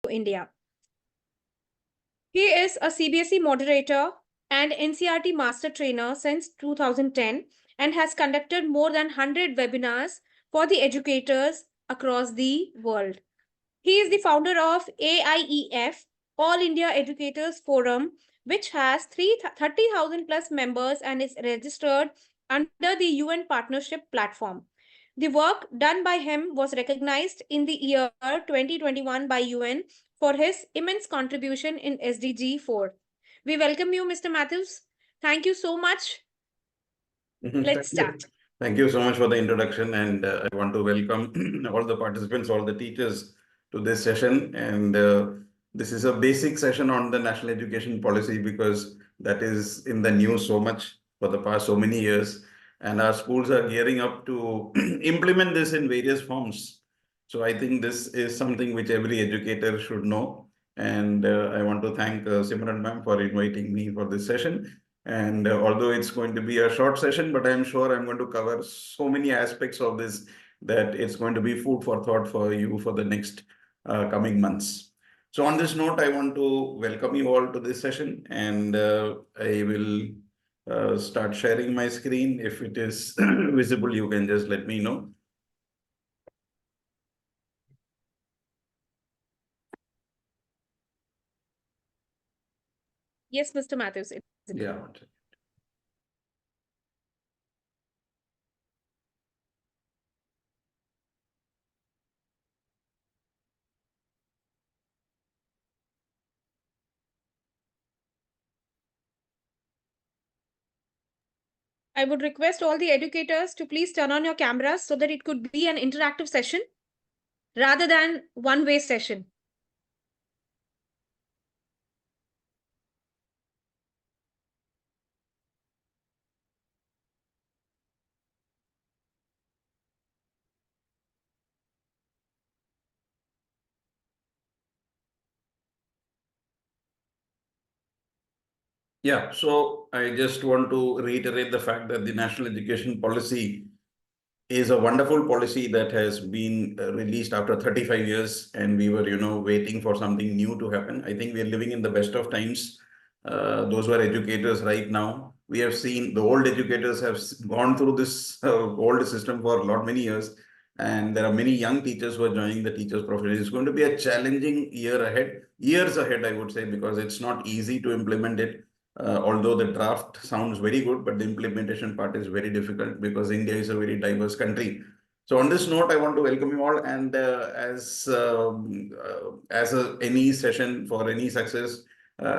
India. He is a CBSE moderator and NCRT master trainer since 2010 and has conducted more than 100 webinars for the educators across the world. He is the founder of AIEF, All India Educators Forum, which has 30,000 plus members and is registered under the UN Partnership Platform. The work done by him was recognized in the year 2021 by UN for his immense contribution in SDG 4. We welcome you, Mr. Matthews. Thank you so much. Let's start. Thank you so much for the introduction, and I want to welcome all the participants, all the teachers to this session. And this is a basic session on the national education policy because that is in the news so much for the past so many years. And our schools are gearing up to implement this in various forms. So I think this is something which every educator should know. And I want to thank Simran ma'am for inviting me for this session. And although it's going to be a short session, but I'm sure I'm going to cover so many aspects of this that it's going to be food for thought for you for the next coming months. So on this note, I want to welcome you all to this session, and I will start sharing my screen. If it is visible, you can just let me know. Yes, Mr. Matthews. Yeah. I would request all the educators to please turn on your cameras so that it could be an interactive session rather than one-way session. Yeah, so I just want to reiterate the fact that the national education policy is a wonderful policy that has been released after 35 years, and we were, waiting for something new to happen. I think we are living in the best of times. Those who are educators right now, we have seen the old educators have gone through this old system for a lot many years, and there are many young teachers who are joining the teachers profession. It's going to be a challenging years ahead, I would say, because it's not easy to implement it. Although the draft sounds very good, but the implementation part is very difficult because India is a very diverse country. So on this note, I want to welcome you all, and any session for any success,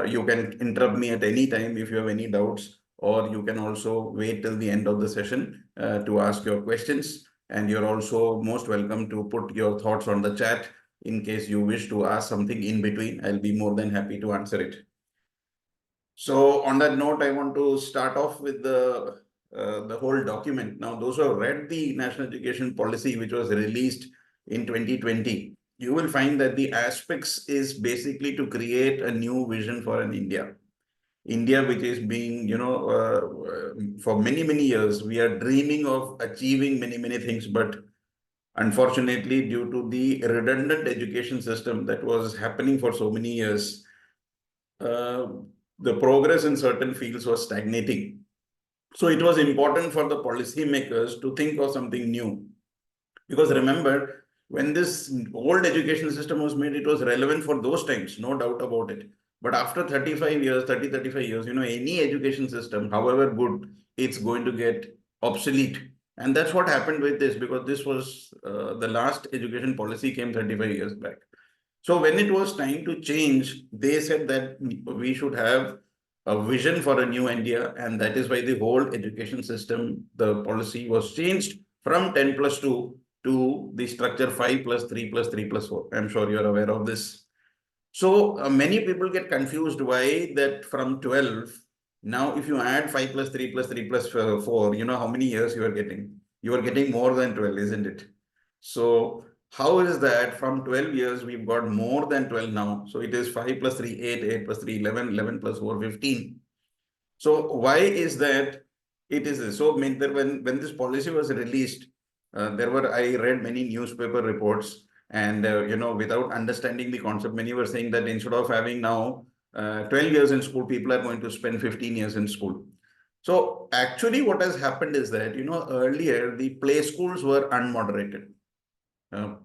you can interrupt me at any time if you have any doubts, or you can also wait till the end of the session to ask your questions. And you're also most welcome to put your thoughts on the chat in case you wish to ask something in between. I'll be more than happy to answer it. So on that note, I want to start off with the whole document. Now, those who have read the National Education Policy, which was released in 2020, you will find that the aspects is basically to create a new vision for an India. India, which is being, for many, many years, we are dreaming of achieving many, many things, but unfortunately, due to the redundant education system that was happening for so many years, the progress in certain fields was stagnating. So it was important for the policymakers to think of something new. Because remember, when this old education system was made, it was relevant for those times, no doubt about it. But after 35 years, 35 years, any education system, however good, it's going to get obsolete. And that's what happened with this, because this was the last education policy came 35 years back. So when it was time to change, they said that we should have a vision for a new India, and that is why the whole education system, the policy was changed from 10+2 to the structure 5+3+3+4. I'm sure you're aware of this. So many people get confused why that from 12. Now, if you add 5+3+3+4, you know how many years you are getting? You are getting more than 12, isn't it? So how is that from 12 years, we've got more than 12 now. So it is 5+3, 8, 8+3, 11, 11+4, 15. So why is that it is this? So when this policy was released, I read many newspaper reports, And, without understanding the concept, many were saying that instead of having now 12 years in school, people are going to spend 15 years in school. So actually what has happened is that, earlier the play schools were unmoderated.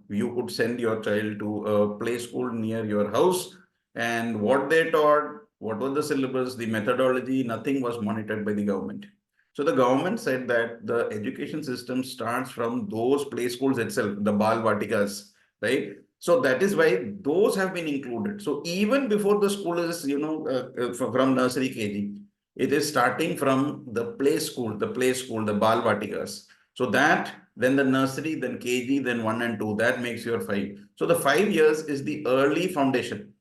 You could send your child to a play school near your house, and what they taught, what was the syllabus, the methodology, nothing was monitored by the government. So the government said that the education system starts from those play schools itself, the Bal Vatikas, right? So that is why those have been included. So even before the school is, from nursery KG, it is starting from the play school, the Bal Vatikas. So that, then the nursery, then KG, then 1 and 2, that makes your 5. So the 5 years is the early foundation.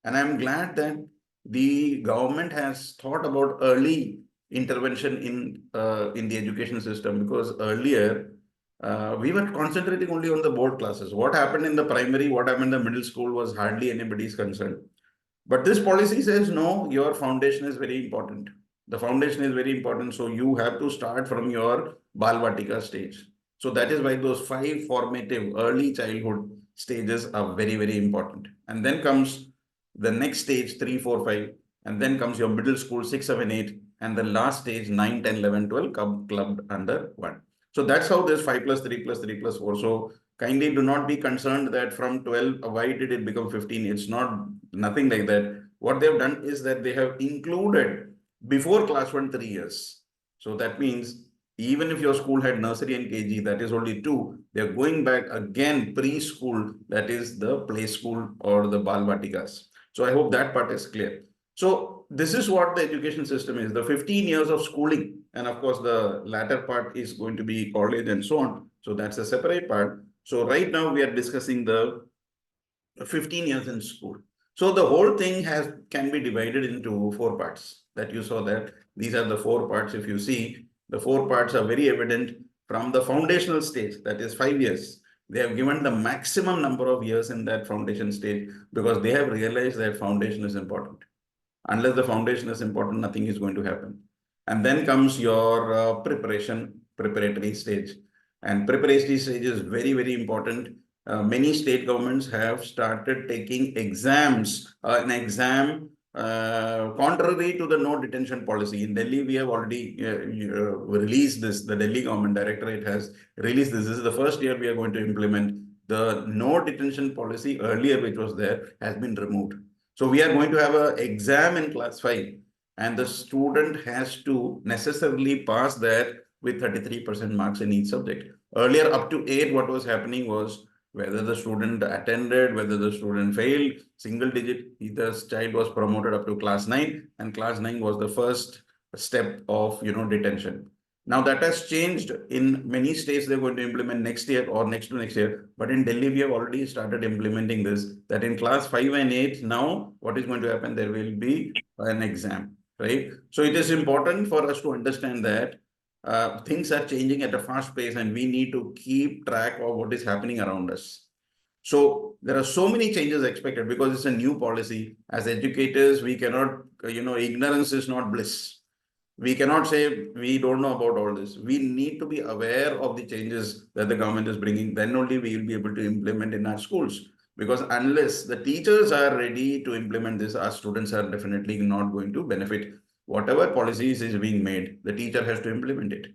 And I'm glad that the government has thought about early intervention in the education system, because earlier we were concentrating only on the board classes. What happened in the primary, what happened in the middle school was hardly anybody's concern. But this policy says, no, your foundation is very important. The foundation is very important. So you have to start from your Balvatika stage. So that is why those 5 formative early childhood stages are very, very important. And then comes the next stage, 3, 4, 5. And then comes your middle school, 6, 7, 8. And the last stage, 9, 10, 11, 12, clubbed under 1. So that's how there's 5 plus 3 plus 3 plus 4. So kindly do not be concerned that from 12, why did it become 15? It's not, nothing like that. What they've done is that they have included before class 1 3 years. So that means even if your school had nursery and KG, that is only 2, they're going back again preschool, that is the play school or the Balvatikas. So I hope that part is clear. So this is what the education system is, the 15 years of schooling. And of course, the latter part is going to be college and so on. So that's a separate part. So right now we are discussing the 15 years in school. So the whole thing can be divided into 4 parts that you saw that. These are the 4 parts. If you see, the 4 parts are very evident from the foundational stage, that is 5 years. They have given the maximum number of years in that foundation stage because they have realized that foundation is important. Unless the foundation is important, nothing is going to happen. And then comes your preparatory stage. And preparatory stage is very, very important. Many state governments have started taking exams, contrary to the no detention policy. In Delhi, we have already released this. The Delhi government directorate has released this. This is the first year we are going to implement. The no detention policy earlier, which was there, has been removed. So we are going to have an exam in class 5, and the student has to necessarily pass that with 33% marks in each subject. Earlier, up to 8, what was happening was whether the student attended, whether the student failed, single digit, the child was promoted up to class 9, and class 9 was the first step of detention. Now that has changed. In many states, they're going to implement next year or next to next year. But in Delhi, we have already started implementing this, that in class 5 and 8, now what is going to happen? There will be an exam, right? So it is important for us to understand that things are changing at a fast pace and we need to keep track of what is happening around us. So there are so many changes expected because it's a new policy. As educators, we cannot, ignorance is not bliss. We cannot say we don't know about all this. We need to be aware of the changes that the government is bringing. Then only we will be able to implement in our schools. Because unless the teachers are ready to implement this, our students are definitely not going to benefit. Whatever policies is being made, the teacher has to implement it.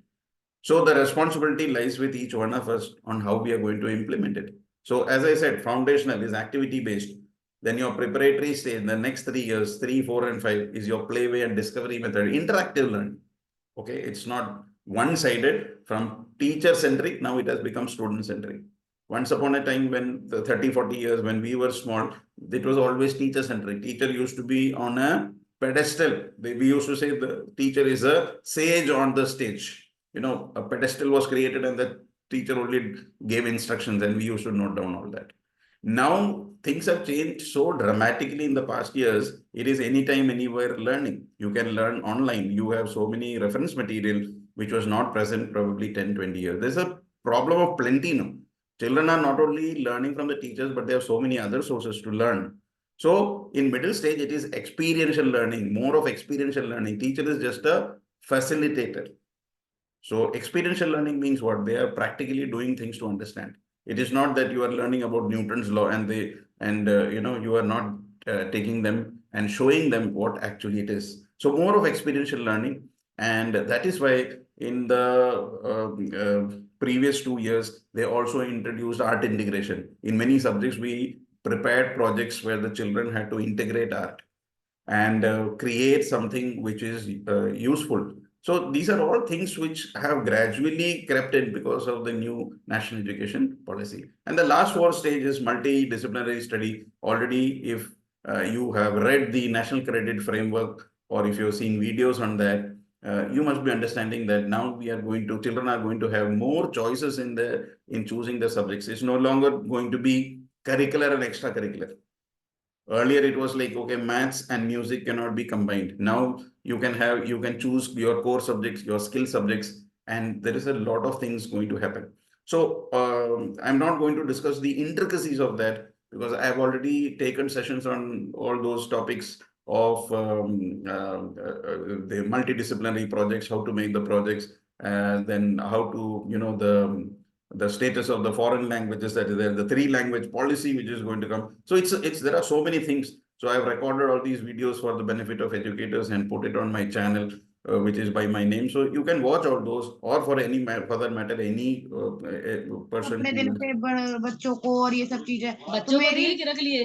So the responsibility lies with each one of us on how we are going to implement it. So as I said, foundational is activity based. Then your preparatory stage, the next 3 years, 3, 4, and 5 is your playway and discovery method, interactive learning. Okay, it's not one-sided from teacher-centric. Now it has become student-centric. Once upon a time, when the 30, 40 years, when we were small, it was always teacher-centric. Teacher used to be on a pedestal. We used to say the teacher is a sage on the stage. A pedestal was created and the teacher only gave instructions and we used to note down all that. Now things have changed so dramatically in the past years. It is anytime, anywhere learning. You can learn online. You have so many reference material which was not present probably 10, 20 years. There's a problem of plenty now. Children are not only learning from the teachers, but they have so many other sources to learn. So in middle stage, it is experiential learning, more of experiential learning. Teacher is just a facilitator. So experiential learning means what? They are practically doing things to understand. It is not that you are learning about Newton's law and you are not taking them and showing them what actually it is. So more of experiential learning, and that is why in the previous 2 years they also introduced art integration. In many subjects, we prepared projects where the children had to integrate art and create something which is useful. So these are all things which have gradually crept in because of the new national education policy. And the last four stage is multidisciplinary study. Already, if you have read the National Credit Framework, or if you've seen videos on that, you must be understanding that now children are going to have more choices in choosing the subjects. It's no longer going to be curricular and extracurricular. Earlier, it was like, okay, maths and music cannot be combined. Now you can choose your core subjects, your skill subjects, and there is a lot of things going to happen. So I'm not going to discuss the intricacies of that because I've already taken sessions on all those topics of the multidisciplinary projects, how to make the projects, then how to, the status of the foreign languages that is there, the 3 language policy which is going to come. So there are so many things. So I've recorded all these videos for the benefit of educators and put it on my channel, which is by my name. So you can watch all those, or for any further matter, any person. अपने दिन पे बच्चों को और ये सब चीजें तो मेरी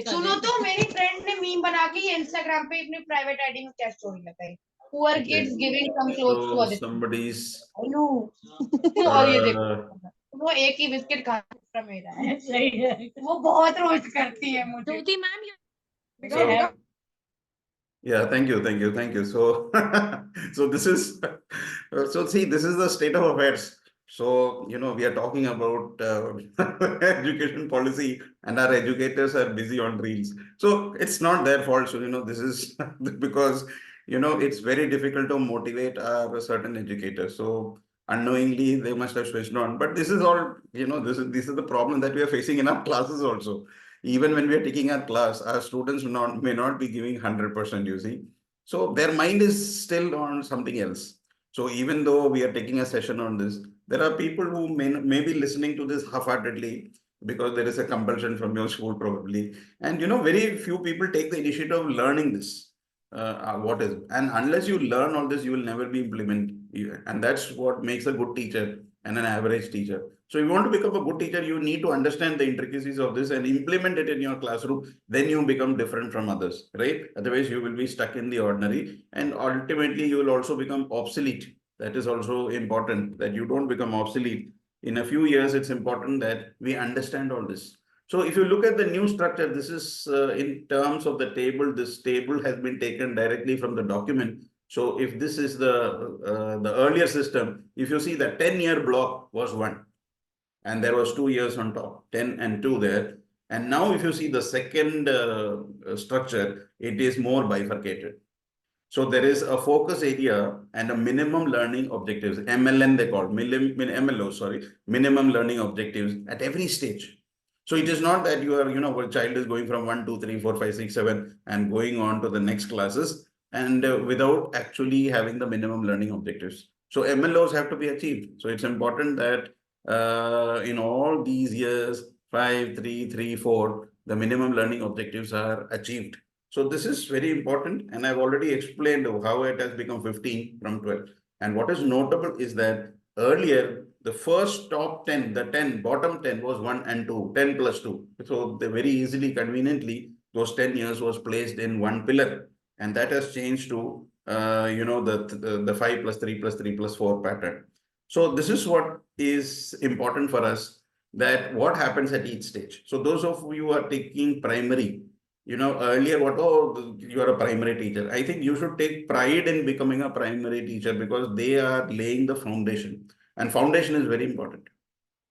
सुनो तो मेरी फ्रेंड ने मीम बना के इंस्टाग्राम पे अपनी प्राइवेट आईडी में क्या स्टोरी लगाई poor kids giving some clothes to other somebody's और ये देखो वो एक ही बिस्किट खाता मेरा है सही है वो बहुत रोस्ट करती है मुझे Jyoti ma'am, Yeah, thank you. So, so this is, so see, this is the state of affairs. So, we are talking about education policy, and our educators are busy on reels. So it's not their fault. So, this is because, it's very difficult to motivate a certain educator. So unknowingly, they must have switched on. But this is all, this is the problem that we are facing in our classes also. Even when we are taking our class, our students may not be giving 100%, you see. So their mind is still on something else. So even though we are taking a session on this, there are people who may be listening to this half-heartedly because there is a compulsion from your school probably. And, very few people take the initiative of learning this. And unless you learn all this, you will never be implemented. And that's what makes a good teacher and an average teacher. So if you want to become a good teacher, you need to understand the intricacies of this and implement it in your classroom. Then you become different from others, right? Otherwise, you will be stuck in the ordinary, and ultimately you will also become obsolete. That is also important, that you don't become obsolete. In a few years, it's important that we understand all this. So if you look at the new structure, this is in terms of the table. This table has been taken directly from the document. So if this is the earlier system, if you see the 10-year block was 1, and there was 2 years on top, 10 and 2 there. And now if you see the second structure, it is more bifurcated. So there is a focus area and a minimum learning objectives, MLN they call, minimum learning objectives at every stage. So it is not that you are, a child is going from 1, 2, 3, 4, 5, 6, 7 and going on to the next classes and without actually having the minimum learning objectives. So MLOs have to be achieved. So it's important that in all these years, 5, 3, 3, 4, the minimum learning objectives are achieved. So this is very important, and I've already explained how it has become 15 from 12. And what is notable is that earlier, the first top 10, the bottom 10 was 1 and 2, 10 plus 2. So they very easily, conveniently, those 10 years was placed in one pillar. And that has changed to, the 5 plus 3 plus 3 plus 4 pattern. So this is what is important for us, that what happens at each stage. So those of you who are taking primary, earlier you are a primary teacher. I think you should take pride in becoming a primary teacher because they are laying the foundation, and foundation is very important.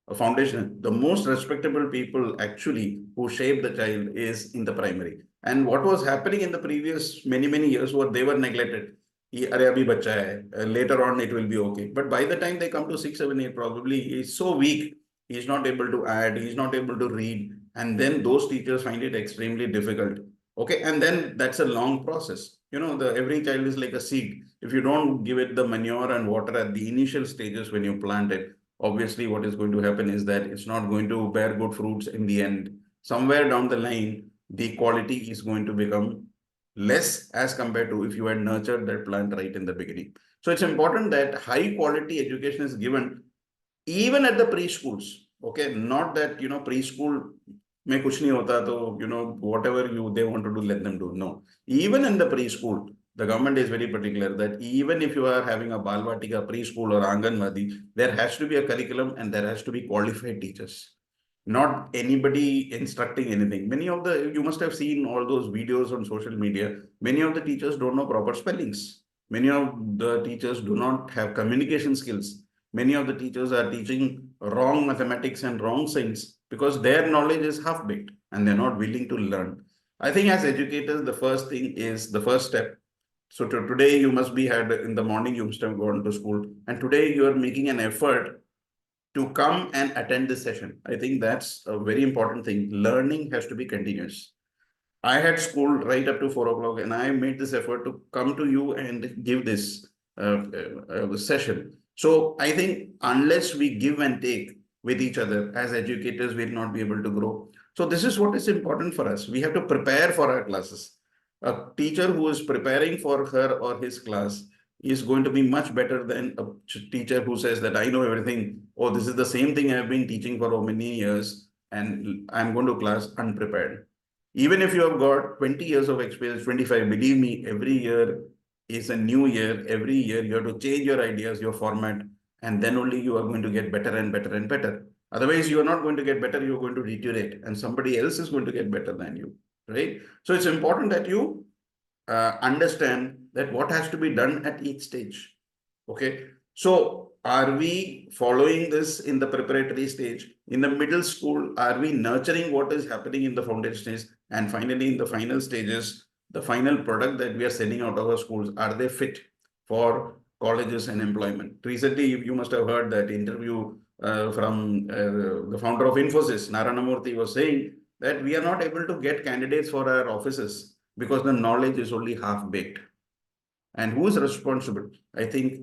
A foundation, the most respectable people actually who shape the child is in the primary. And what was happening in the previous many years they were neglected. Later on it will be okay. But by the time they come to 6, 7, 8, probably he's so weak, he's not able to add, he's not able to read. And then those teachers find it extremely difficult. Okay, and then that's a long process. Every child is like a seed. If you don't give it the manure and water at the initial stages when you plant it, obviously what is going to happen is that it's not going to bear good fruits in the end. Somewhere down the line, the quality is going to become less as compared to if you had nurtured that plant right in the beginning. So it's important that high quality education is given even at the preschools. Okay, not that preschool mein kuch nahi hota, so whatever they want to do, let them do. No, even in the preschool, the government is very particular that even if you are having a Balvatika preschool or Anganwadi, there has to be a curriculum and there has to be qualified teachers, not anybody instructing anything. You must have seen all those videos on social media. Many of the teachers don't know proper spellings. Many of the teachers do not have communication skills. Many of the teachers are teaching wrong mathematics and wrong science because their knowledge is half-baked and they're not willing to learn. I think as educators, the first thing is the first step. So today you must be had in the morning, you must have gone to school, and today you are making an effort to come and attend this session. I think that's a very important thing. Learning has to be continuous. I had school right up to 4 o'clock, and I made this effort to come to you and give this session. So I think unless we give and take with each other as educators, we'll not be able to grow. So this is what is important for us. We have to prepare for our classes. A teacher who is preparing for her or his class is going to be much better than a teacher who says that I know everything. Oh, this is the same thing I've been teaching for many years and I'm going to class unprepared. Even if you have got 20 years of experience, 25, believe me, every year is a new year. Every year you have to change your ideas, your format, and then only you are going to get better and better and better. Otherwise, you are not going to get better, you're going to deteriorate and somebody else is going to get better than you, right? So it's important that you understand that what has to be done at each stage. Okay, so are we following this in the preparatory stage? In the middle school, are we nurturing what is happening in the foundation stage? And finally, in the final stages, the final product that we are sending out of our schools, are they fit for colleges and employment? Recently, you must have heard that interview from the founder of Infosys, Narayana Murthy, was saying that we are not able to get candidates for our offices because the knowledge is only half-baked. And who is responsible? I think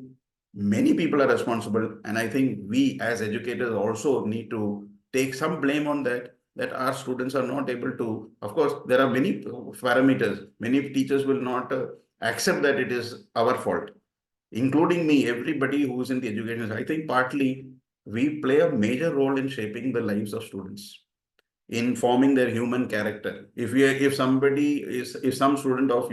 many people are responsible. And I think we as educators also need to take some blame on that, that our students are not able to. Of course, there are many parameters. Many teachers will not accept that it is our fault, including me, everybody who is in the education. I think partly we play a major role in shaping the lives of students, in forming their human character. If some student of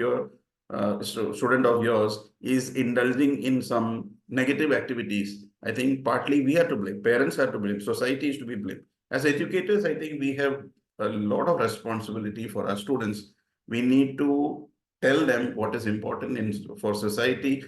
yours is indulging in some negative activities, I think partly we are to blame. Parents are to blame. Society is to be blamed. As educators, I think we have a lot of responsibility for our students. We need to tell them what is important for society.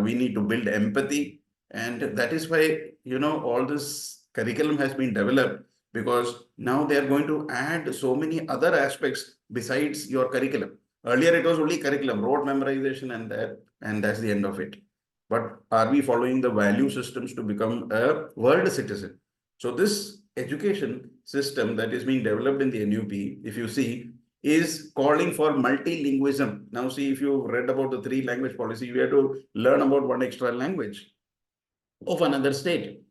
We need to build empathy, and that is why all this curriculum has been developed, because now they are going to add so many other aspects besides your curriculum. Earlier, it was only curriculum, rote memorization, and that's the end of it. But are we following the value systems to become a world citizen? So this education system that is being developed in the NUP, if you see, is calling for multilingualism. Now, see, if you've read about the 3-language policy, you have to learn about one extra language of another state.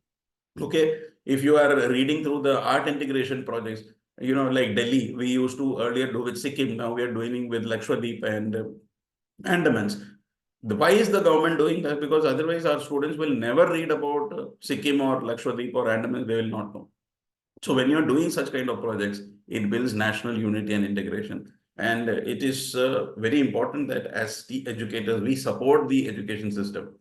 Okay, if you are reading through the art integration projects, like Delhi, we used to earlier do with Sikkim, now we are doing with Lakshadweep and Andamans. Why is the government doing that? Because otherwise our students will never read about Sikkim or Lakshadweep or Andamans, they will not know. So when you're doing such kind of projects, it builds national unity and integration. And it is very important that as the educators, we support the education system.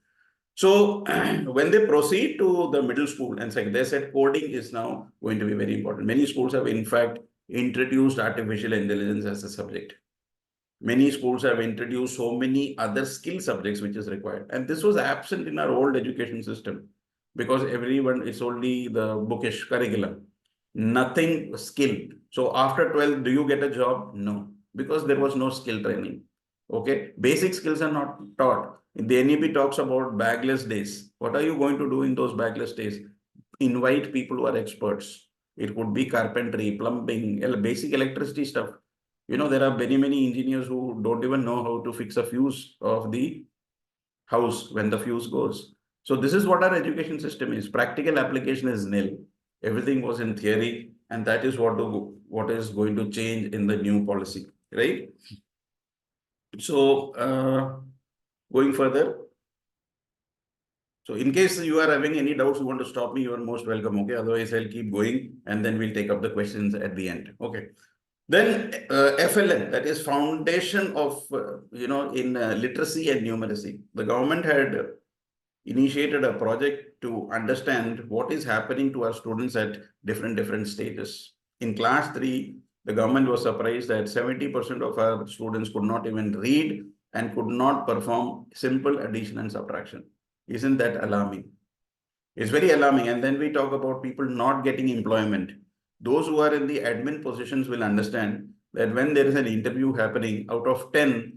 So when they proceed to the middle school, and they said coding is now going to be very important. Many schools have in fact introduced artificial intelligence as a subject. Many schools have introduced so many other skill subjects which is required. And this was absent in our old education system because everyone is only the bookish curriculum, nothing skilled. So after 12, do you get a job? No, because there was no skill training. Okay, basic skills are not taught. The NEP talks about bagless days. What are you going to do in those bagless days? Invite people who are experts. It could be carpentry, plumbing, basic electricity stuff. There are many engineers who don't even know how to fix a fuse of the house when the fuse goes. So this is what our education system is. Practical application is nil. Everything was in theory, and that is what is going to change in the new policy, right? So going further. So in case you are having any doubts, you want to stop me, you are most welcome. Okay. Otherwise, I'll keep going and then we'll take up the questions at the end. Okay. Then FLN, that is foundation of, in literacy and numeracy. The government had initiated a project to understand what is happening to our students at different stages. In class 3, the government was surprised that 70% of our students could not even read and could not perform simple addition and subtraction. Isn't that alarming? It's very alarming. And then we talk about people not getting employment. Those who are in the admin positions will understand that when there is an interview happening, out of 10,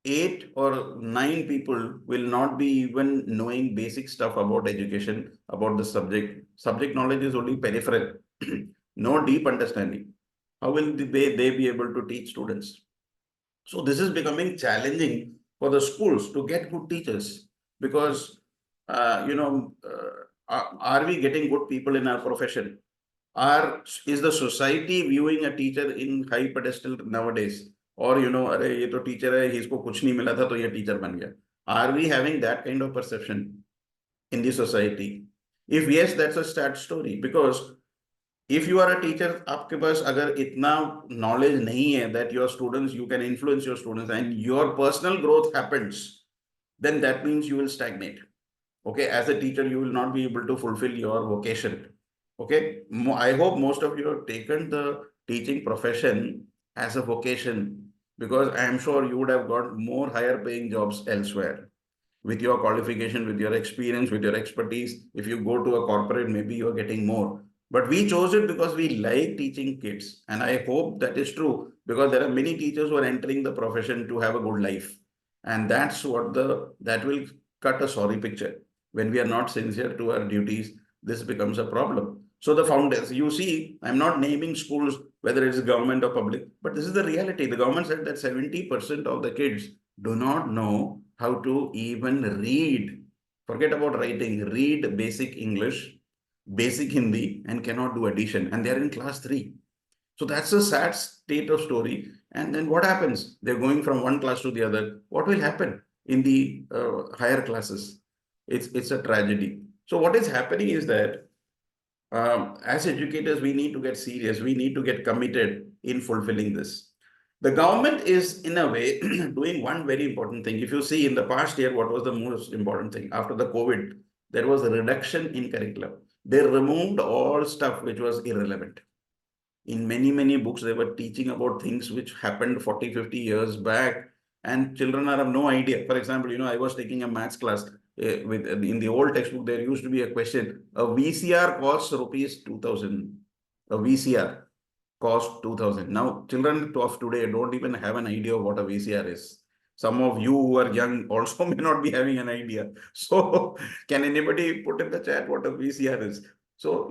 8 or 9 people will not be even knowing basic stuff about education, about the subject. Subject knowledge is only peripheral, no deep understanding. How will they be able to teach students? So this is becoming challenging for the schools to get good teachers because, are we getting good people in our profession? Is the society viewing a teacher in high pedestal nowadays? Or, अरे ये तो teacher है, इसको कुछ नहीं मिला था तो ये teacher बन गया. Are we having that kind of perception in the society? If yes, that's a sad story. Because if you are a teacher, आपके पास अगर इतना knowledge नहीं है that your students, you can influence your students and your personal growth happens, then that means you will stagnate. Okay, as a teacher, you will not be able to fulfill your vocation. Okay, I hope most of you have taken the teaching profession as a vocation because I am sure you would have got more higher paying jobs elsewhere with your qualification, with your experience, with your expertise. If you go to a corporate, maybe you're getting more. But we chose it because we like teaching kids. And I hope that is true because there are many teachers who are entering the profession to have a good life. And that's what that will cut a sorry picture. When we are not sincere to our duties, this becomes a problem. So the founders, you see, I'm not naming schools, whether it is government or public, but this is the reality. The government said that 70% of the kids do not know how to even read. Forget about writing, read basic English, basic Hindi, and cannot do addition. And they're in class 3. So that's a sad state of story. And then what happens? They're going from one class to the other. What will happen in the higher classes? It's a tragedy. So what is happening is that as educators, we need to get serious. We need to get committed in fulfilling this. The government is, in a way, doing one very important thing. If you see in the past year, what was the most important thing? After the COVID, there was a reduction in curriculum. They removed all stuff which was irrelevant. In many books, they were teaching about things which happened 40, 50 years back, and children are of no idea. For example, I was taking a maths class. In the old textbook, there used to be a question. A VCR costs rupees 2,000. A VCR cost 2,000. Now, children of today don't even have an idea of what a VCR is. Some of you who are young also may not be having an idea. So, can anybody put in the chat what a VCR is? So,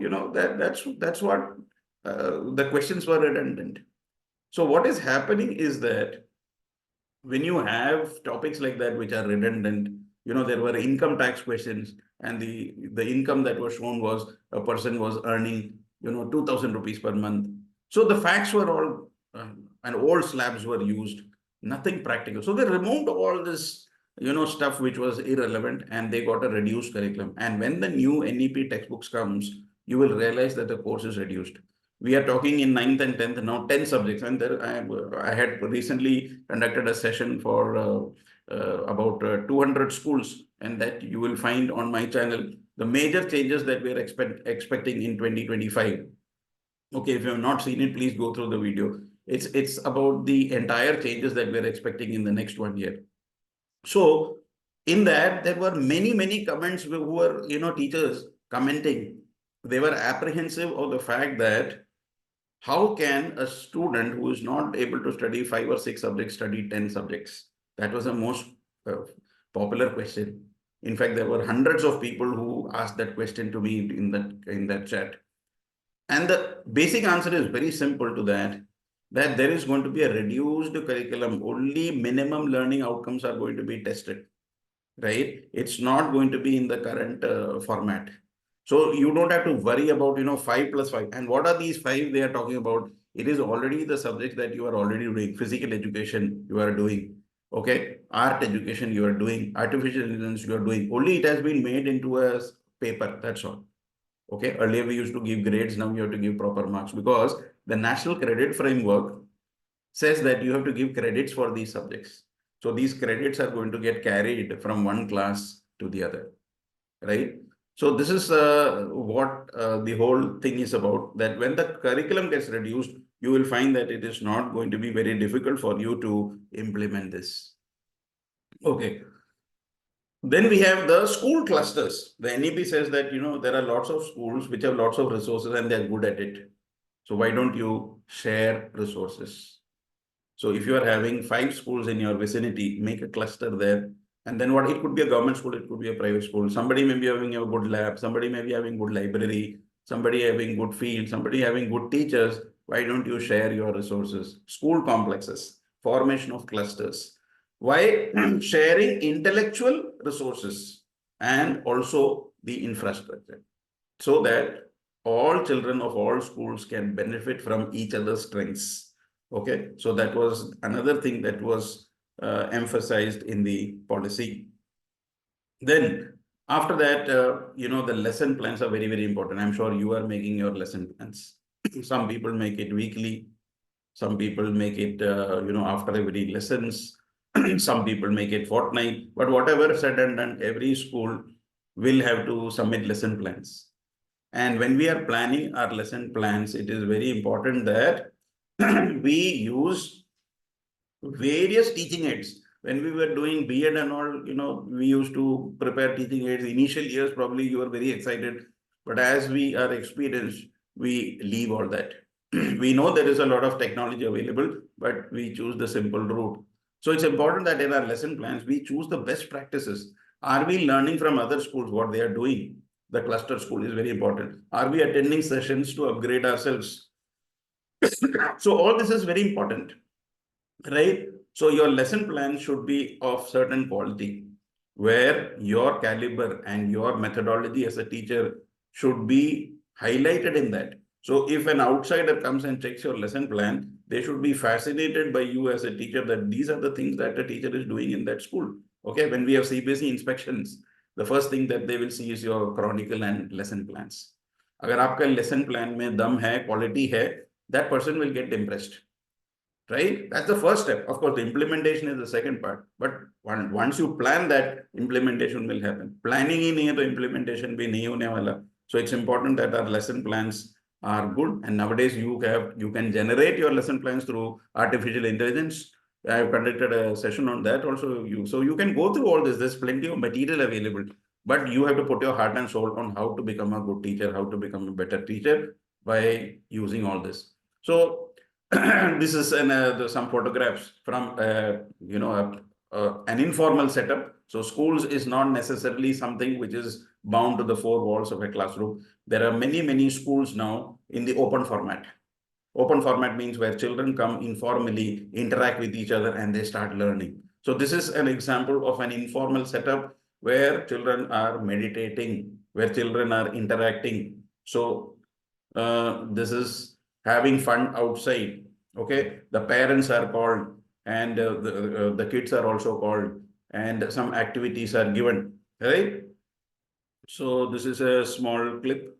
that's what the questions were redundant. So, what is happening is that when you have topics like that which are redundant, there were income tax questions, and the income that was shown was a person was earning, 2,000 rupees per month. So the facts were all, and old slabs were used, nothing practical. So they removed all this, stuff which was irrelevant, and they got a reduced curriculum. And when the new NEP textbooks comes, you will realize that the course is reduced. We are talking in 9th and 10th, now 10 subjects. And there, I had recently conducted a session for about 200 schools, and that you will find on my channel the major changes that we are expecting in 2025. Okay, if you have not seen it, please go through the video. It's about the entire changes that we are expecting in the next 1 year. So in that, there were many comments who were, teachers commenting. They were apprehensive of the fact that how can a student who is not able to study 5 or 6 subjects study 10 subjects? That was the most popular question. In fact, there were hundreds of people who asked that question to me in that chat. And the basic answer is very simple to that there is going to be a reduced curriculum. Only minimum learning outcomes are going to be tested. right? It's not going to be in the current format. So you don't have to worry about, 5 plus 5. And what are these 5 they are talking about? It is already the subject that you are already doing. Physical education you are doing. Okay. Art education you are doing. Artificial intelligence you are doing. Only it has been made into a paper. That's all. Okay. Earlier we used to give grades. Now you have to give proper marks, because the National Credit Framework says that you have to give credits for these subjects. So these credits are going to get carried from one class to the other, right? So this is what the whole thing is about, that when the curriculum gets reduced, you will find that it is not going to be very difficult for you to implement this. Okay. Then we have the school clusters. The NEP says that, there are lots of schools which have lots of resources and they're good at it. So why don't you share resources? So if you are having 5 schools in your vicinity, make a cluster there. And then what, it could be a government school, it could be a private school. Somebody may be having a good lab, somebody may be having good library, somebody having good field, somebody having good teachers. Why don't you share your resources? School complexes, formation of clusters. Why? Sharing intellectual resources and also the infrastructure, so that all children of all schools can benefit from each other's strengths. Okay, so that was another thing that was emphasized in the policy. Then after that, the lesson plans are very, very important. I'm sure you are making your lesson plans. Some people make it weekly. Some people make it, after every lessons. Some people make it fortnight. But whatever said and done, every school will have to submit lesson plans. And when we are planning our lesson plans, it is very important that we use various teaching aids. When we were doing B.Ed and all, we used to prepare teaching aids. Initial years, probably you were very excited. But as we are experienced, we leave all that. We know there is a lot of technology available, but we choose the simple route. So it's important that in our lesson plans, we choose the best practices. Are we learning from other schools what they are doing? The cluster school is very important. Are we attending sessions to upgrade ourselves? So all this is very important, right? So your lesson plan should be of certain quality, where your caliber and your methodology as a teacher should be highlighted in that. So if an outsider comes and checks your lesson plan, they should be fascinated by you as a teacher, that these are the things that a teacher is doing in that school. Okay, when we have CBSE inspections, the first thing that they will see is your chronicle and lesson plans. Agar aapka lesson plan mein dum hai, quality hai, that person will get impressed, right? That's the first step. Of course, the implementation is the second part. But once you plan that, implementation will happen. Planning hi nahi hai, to implementation bhi nahi hone wala. So it's important that our lesson plans are good. And nowadays you can generate your lesson plans through artificial intelligence. I have conducted a session on that also. So you can go through all this. There's plenty of material available, but you have to put your heart and soul on how to become a good teacher, how to become a better teacher by using all this. So this is some photographs from an informal setup. So schools is not necessarily something which is bound to the 4 walls of a classroom. There are many, many schools now in the open format. Open format means where children come informally, interact with each other, and they start learning. So this is an example of an informal setup where children are meditating, where children are interacting. So this is having fun outside. Okay, the parents are called, and the kids are also called, and some activities are given, right? So this is a small clip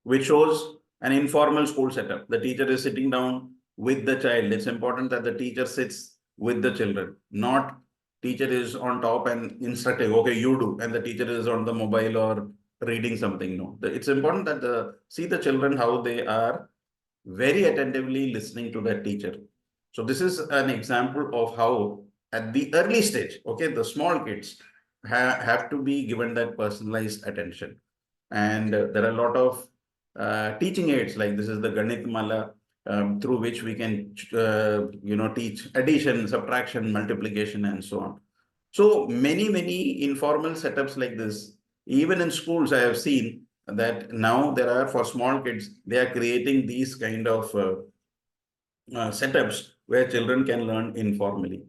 which shows an informal school setup. The teacher is sitting down with the child. It's important that the teacher sits with the children, not teacher is on top and instructing, okay, you do, and the teacher is on the mobile or reading something. No, it's important that see the children, how they are very attentively listening to their teacher. So this is an example of how at the early stage, okay, the small kids have to be given that personalized attention. And there are a lot of teaching aids, like this is the Ganit Mala, through which we can, teach addition, subtraction, multiplication, and so on. So many informal setups like this, even in schools, I have seen that now there are, for small kids, they are creating these kind of setups where children can learn informally.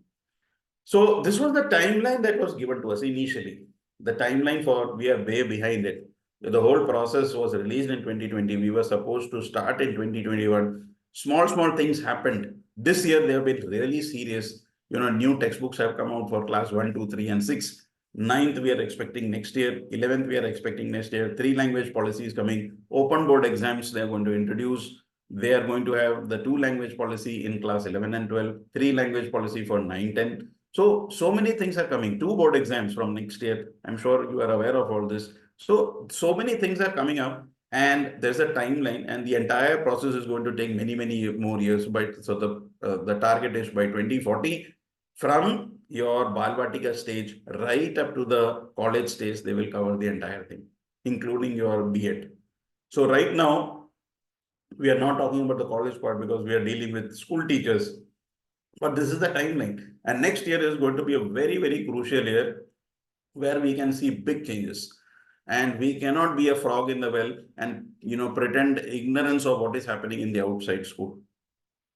So this was the timeline that was given to us initially. The timeline for, we are way behind it. The whole process was released in 2020. We were supposed to start in 2021. Small things happened. This year, they have been really serious. New textbooks have come out for class 1, 2, 3, and 6. 9th, we are expecting next year. 11th, we are expecting next year. 3-language policy is coming. Open board exams, they are going to introduce. They are going to have the 2-language policy in class 11 and 12, 3-language policy for 9, 10. So many things are coming. 2 board exams from next year. I'm sure you are aware of all this. So many things are coming up, and there's a timeline, and the entire process is going to take many more years. But so the target is by 2040, from your Balvatika stage right up to the college stage, they will cover the entire thing, including your B.Ed. So right now, we are not talking about the college part because we are dealing with school teachers. But this is the timeline. And next year is going to be a very crucial year where we can see big changes. And we cannot be a frog in the well and pretend ignorance of what is happening in the outside school.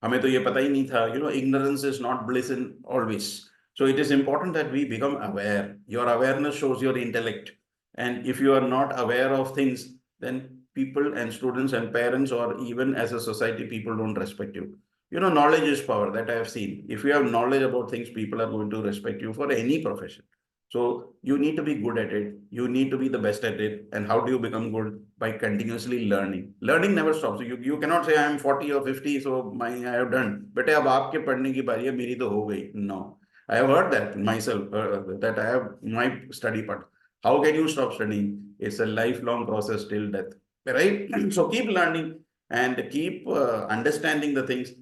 हमें तो ये पता ही नहीं था. Ignorance is not bliss in always. So it is important that we become aware. Your awareness shows your intellect. And if you are not aware of things, then people and students and parents, or even as a society, people don't respect you. Knowledge is power, that I have seen. If you have knowledge about things, people are going to respect you for any profession. So you need to be good at it. You need to be the best at it. And how do you become good? By continuously learning. Learning never stops. You cannot say I am 40 or 50, so I have done. But अब आपके पढ़ने की बारी है, मेरी तो हो गई. No. I have heard that myself, that I have my study part. How can you stop studying? It's a lifelong process till death. Right? So keep learning and keep understanding the things.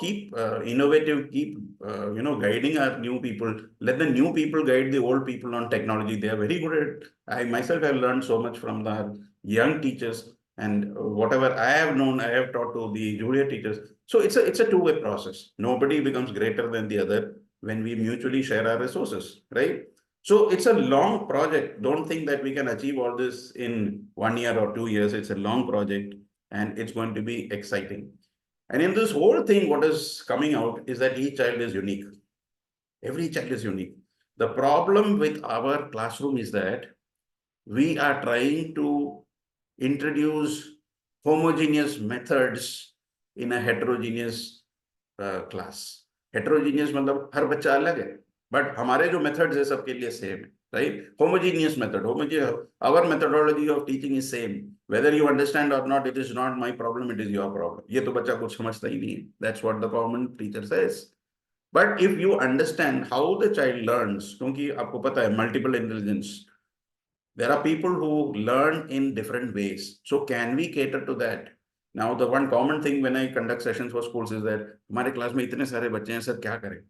Keep innovative, keep guiding our new people. Let the new people guide the old people on technology. They are very good at it. I myself have learned so much from the young teachers, and whatever I have known, I have taught to the junior teachers. So it's a two-way process. Nobody becomes greater than the other when we mutually share our resources, right? So it's a long project. Don't think that we can achieve all this in 1 year or 2 years. It's a long project, and it's going to be exciting. And in this whole thing, what is coming out is that each child is unique. Every child is unique. The problem with our classroom is that we are trying to introduce homogeneous methods in a heterogeneous class. Heterogeneous मतलब हर बच्चा अलग है, but हमारे जो methods है सबके लिए same, right? Homogeneous method. Our methodology of teaching is same. Whether you understand or not, it is not my problem, it is your problem. ये तो बच्चा कुछ समझता ही नहीं है. That's what the common teacher says. But if you understand how the child learns, क्योंकि आपको पता है multiple intelligence, there are people who learn in different ways. So can we cater to that? Now, the one common thing when I conduct sessions for schools is that हमारे class में इतने सारे बच्चे हैं, सर क्या करें?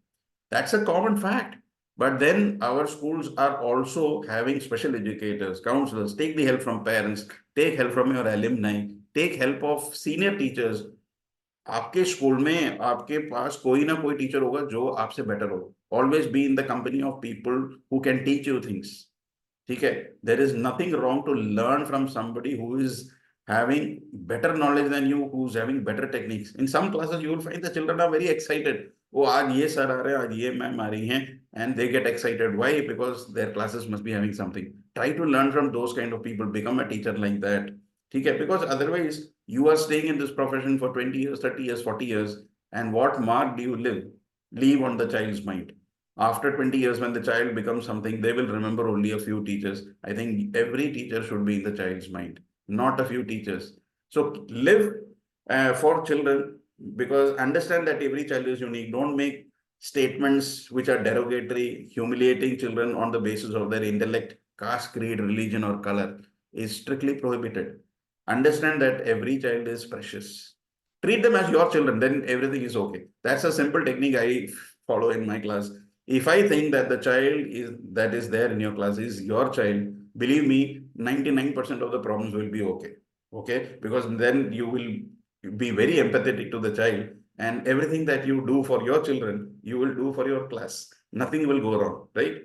That's a common fact. But then our schools are also having special educators, counselors. Take the help from parents, take help from your alumni, take help of senior teachers. आपके school में आपके पास कोई ना कोई teacher होगा जो आपसे better हो. Always be in the company of people who can teach you things. ठीक है? There is nothing wrong to learn from somebody who is having better knowledge than you, who's having better techniques. In some classes, you will find the children are very excited. Oh, आज ये sir आ रहे हैं, आज ये ma'am आ रही हैं, and they get excited. Why? Because their classes must be having something. Try to learn from those kind of people. Become a teacher like that. ठीक है? Because otherwise, you are staying in this profession for 20 years, 30 years, 40 years, and what mark do you leave on the child's mind? After 20 years, when the child becomes something, they will remember only a few teachers. I think every teacher should be in the child's mind, not a few teachers. So live for children, because understand that every child is unique. Don't make statements which are derogatory, humiliating children on the basis of their intellect, caste, creed, religion, or color is strictly prohibited. Understand that every child is precious. Treat them as your children, then everything is okay. That's a simple technique I follow in my class. If I think that the child that is there in your class is your child, believe me, 99% of the problems will be okay. Okay? Because then you will be very empathetic to the child, and everything that you do for your children, you will do for your class. Nothing will go wrong, right?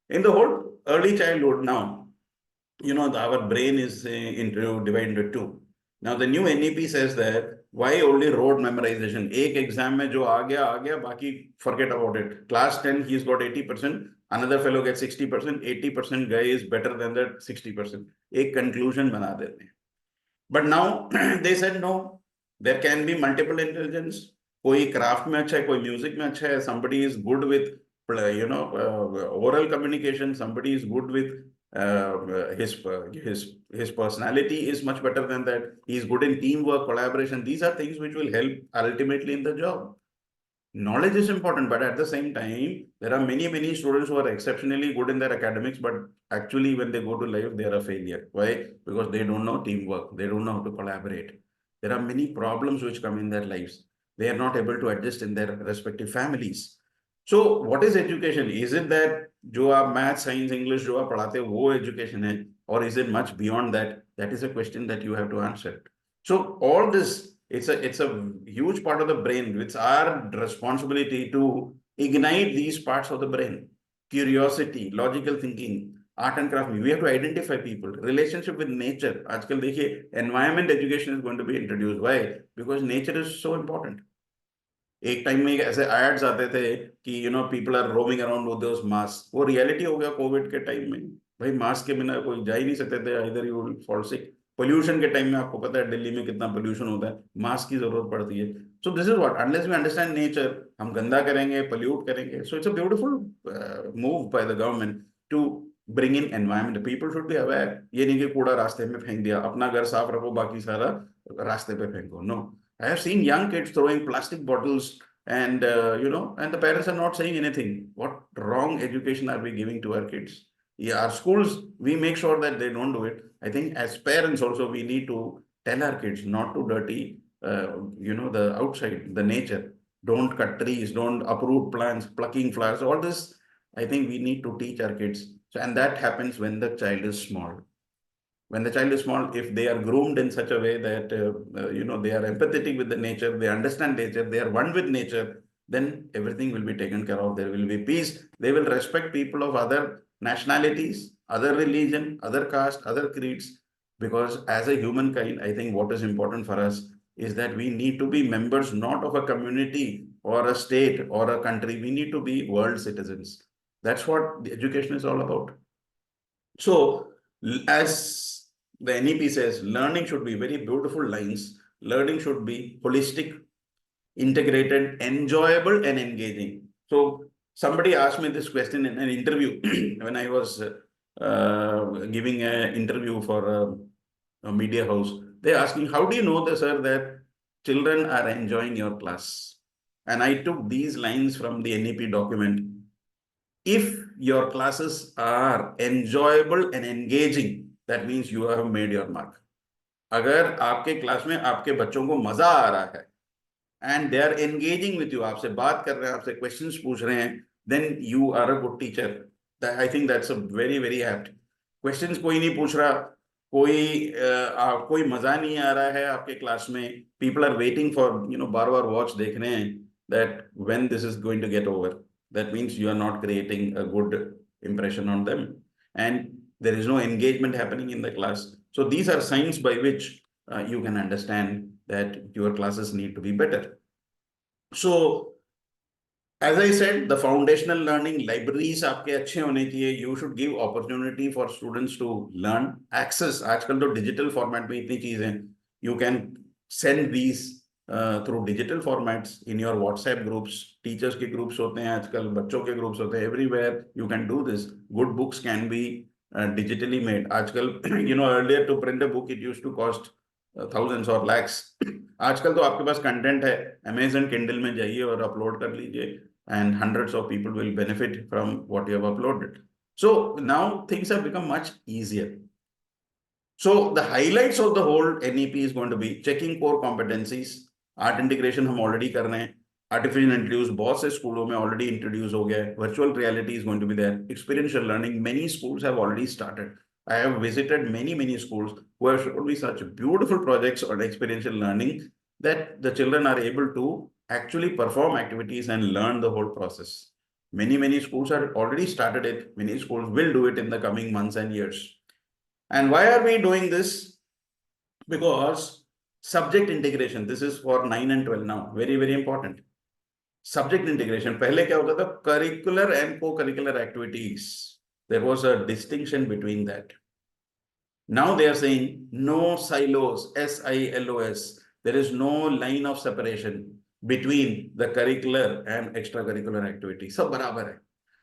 In the whole early childhood now, our brain is divided into two. Now, the new NEP says that why only road memorization? एक exam में जो आ गया, बाकी forget about it. Class 10, he's got 80%. Another fellow gets 60%. 80% guy is better than that 60%. एक conclusion बना देते हैं. But now they said no. There can be multiple intelligence. कोई craft में अच्छा है, कोई music में अच्छा है. Somebody is good with oral communication. Somebody is good with his personality is much better than that. He is good in teamwork, collaboration. These are things which will help ultimately in the job. Knowledge is important, but at the same time, there are many students who are exceptionally good in their academics, but actually when they go to life, they are a failure. Why? Because they don't know teamwork. They don't know how to collaborate. There are many problems which come in their lives. They are not able to adjust in their respective families. So what is education? Is it that जो आप math, science, English जो आप पढ़ाते हो वो education है, or is it much beyond that? That is a question that you have to answer. So all this, it's a huge part of the brain. It's our responsibility to ignite these parts of the brain: curiosity, logical thinking, art and craft. We have to identify people, relationship with nature. आजकल देखिए, environment education is going to be introduced. Why? Because nature is so important. एक time में ऐसे ads आते थे कि people are roaming around with those mask. वो reality हो गया कोविड के टाइम में. भाई मास्क के बिना कोई जा ही नहीं सकते थे. इधर you will fall sick. Pollution के टाइम में आपको पता है दिल्ली में कितना पोल्यूशन होता है. मास्क की जरूरत पड़ती है. So this is what, unless we understand nature, हम गंदा करेंगे, पोल्यूट करेंगे. So it's a beautiful move by the government to bring in environment. People should be aware. ये नहीं कि कूड़ा रास्ते में फेंक दिया, अपना घर साफ रखो, बाकी सारा रास्ते पे फेंको. No, I have seen young kids throwing plastic bottles, and and the parents are not saying anything. What wrong education are we giving to our kids? Yeah, our schools, we make sure that they don't do it. I think as parents also, we need to tell our kids not to dirty the outside, the nature. Don't cut trees, don't uproot plants, plucking flowers. All this, I think we need to teach our kids. So, and that happens when the child is small. When the child is small, if they are groomed in such a way that they are empathetic with the nature, they understand nature, they are one with nature, then everything will be taken care of. There will be peace. They will respect people of other nationalities, other religion, other caste, other creeds. Because as a humankind, I think what is important for us is that we need to be members not of a community or a state or a country. We need to be world citizens. That's what the education is all about. So as the NEP says, learning should be very beautiful lines. Learning should be holistic, integrated, enjoyable, and engaging. So somebody asked me this question in an interview when I was giving an interview for a media house. They asked me, how do you know, sir, that children are enjoying your class? And I took these lines from the NEP document. If your classes are enjoyable and engaging, that means you have made your mark. अगर आपके class में आपके बच्चों को मजा आ रहा है and they are engaging with you, आपसे बात कर रहे हैं, आपसे questions पूछ रहे हैं, then you are a good teacher. I think that's a very apt. Questions कोई नहीं पूछ रहा, कोई मजा नहीं आ रहा है आपके क्लास में. People are waiting for बार-बार watch देख रहे हैं that when this is going to get over. That means you are not creating a good impression on them, and there is no engagement happening in the class. So these are signs by which you can understand that your classes need to be better. So as I said, the foundational learning, libraries आपके अच्छे होने चाहिए. You should give opportunity for students to learn. Access, आजकल तो digital format में इतनी चीजें, you can send these through digital formats in your WhatsApp groups. Teachers के groups होते हैं आजकल, बच्चों के groups होते हैं. Everywhere you can do this. Good books can be digitally made. आजकल earlier to print a book it used to cost thousands or lakhs. आजकल तो आपके पास content है, Amazon Kindle में जाइए और upload कर लीजिए, and hundreds of people will benefit from what you have uploaded. So now things have become much easier. So the highlights of the whole NEP is going to be checking core competencies. Art integration हम already कर रहे हैं. Artificial introduce बहुत से स्कूलों में already introduce हो गया है. Virtual reality is going to be there. Experiential learning, many schools have already started. I have visited many schools who have shown me such beautiful projects on experiential learning that the children are able to actually perform activities and learn the whole process. Many schools have already started it. Many schools will do it in the coming months and years. And why are we doing this? Because Subject integration, this is for 9 and 12 now, very very important. Subject integration, पहले क्या होता था, curricular and co-curricular activities, there was a distinction between that. Now they are saying no silos, SILOS. There is no line of separation between the curricular and extracurricular activity. सब बराबर है.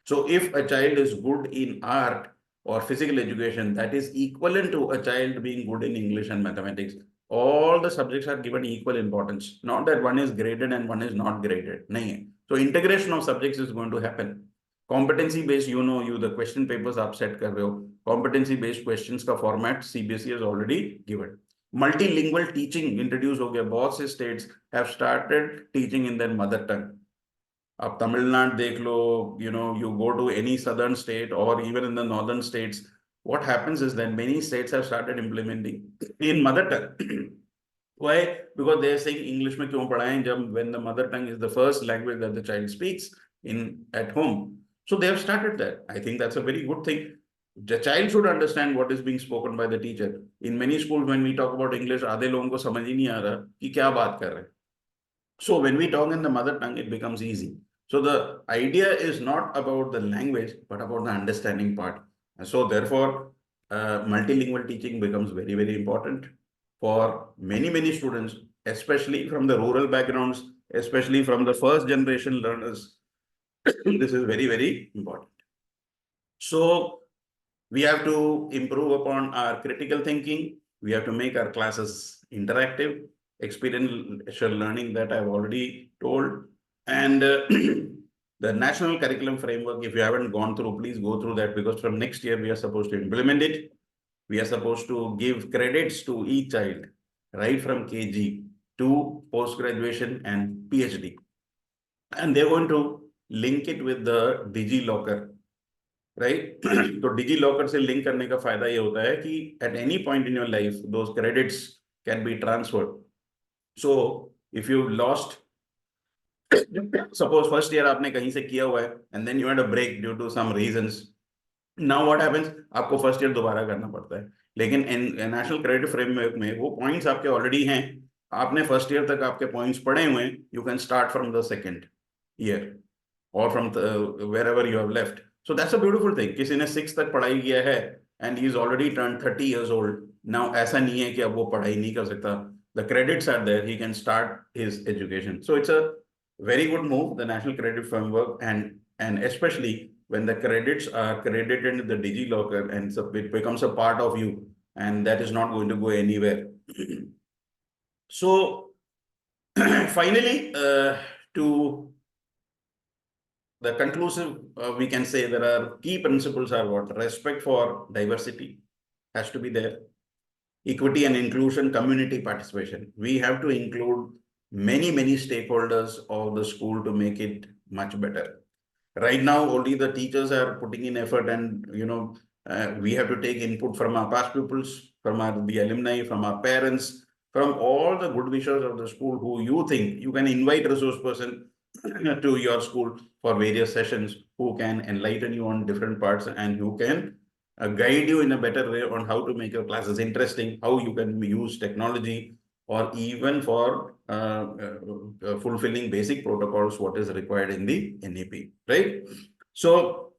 So if a child is good in art or physical education, that is equivalent to a child being good in English and mathematics. All the subjects are given equal importance. Not that one is graded and one is not graded. नहीं है. So integration of subjects is going to happen. Competency based, you know, the question papers आप set कर रहे हो. Competency based questions का format CBSE has already given. Multilingual teaching introduce हो गया. बहुत से states have started teaching in their mother tongue. आप तमिलनाडु देख लो, you know, you go to any southern state or even in the northern states, what happens is that many states have started implementing in mother tongue. Why? Because they are saying English में क्यों पढ़ाएं जब when the mother tongue is the first language that the child speaks at home. So they have started that. I think that's a very good thing. The child should understand what is being spoken by the teacher. In many schools, when we talk about English, आधे लोगों को समझ ही नहीं आ रहा कि क्या बात कर रहे हैं. So when we talk in the mother tongue, it becomes easy. So the idea is not about the language, but about the understanding part. And so therefore, multilingual teaching becomes very, very important for many, many students, especially from the rural backgrounds, especially from the first generation learners. This is very, very important. So we have to improve upon our critical thinking. We have to make our classes interactive, experiential learning that I've already told. And the national curriculum framework, if you haven't gone through, please go through that, because from next year, we are supposed to implement it. We are supposed to give credits to each child, right from KG to post-graduation and PhD. And they're going to link it with the DigiLocker, right? So DigiLocker से link करने का फायदा ये होता है कि at any point in your life, those credits can be transferred. So if you lost, suppose first year आपने कहीं से किया हुआ है, and then you had a break due to some reasons. Now what happens? आपको first year दोबारा करना पड़ता है. लेकिन नेशनल क्रेडिट फ्रेमवर्क में वो पॉइंट्स आपके ऑलरेडी हैं. आपने फर्स्ट ईयर तक आपके पॉइंट्स पढ़े हुए हैं. You can start from the second year or from wherever you have left. So that's a beautiful thing. किसी ने 6th तक पढ़ाई किया है and he is already turned 30 years old. Now ऐसा नहीं है कि अब वो पढ़ाई नहीं कर सकता. The credits are there. He can start his education. So it's a very good move, the national credit framework, and especially when the credits are credited into the DigiLocker and so it becomes a part of you, and that is not going to go anywhere. So finally, to the conclusive, we can say there are key principles are what? Respect for diversity has to be there. Equity and inclusion, community participation. We have to include many, many stakeholders of the school to make it much better. Right now, only the teachers are putting in effort, and we have to take input from our past pupils, from the alumni, from our parents, from all the good wishers of the school who you think you can invite resource person to your school for various sessions, who can enlighten you on different parts and who can guide you in a better way on how to make your classes interesting, how you can use technology, or even for fulfilling basic protocols, what is required in the NEP, right? So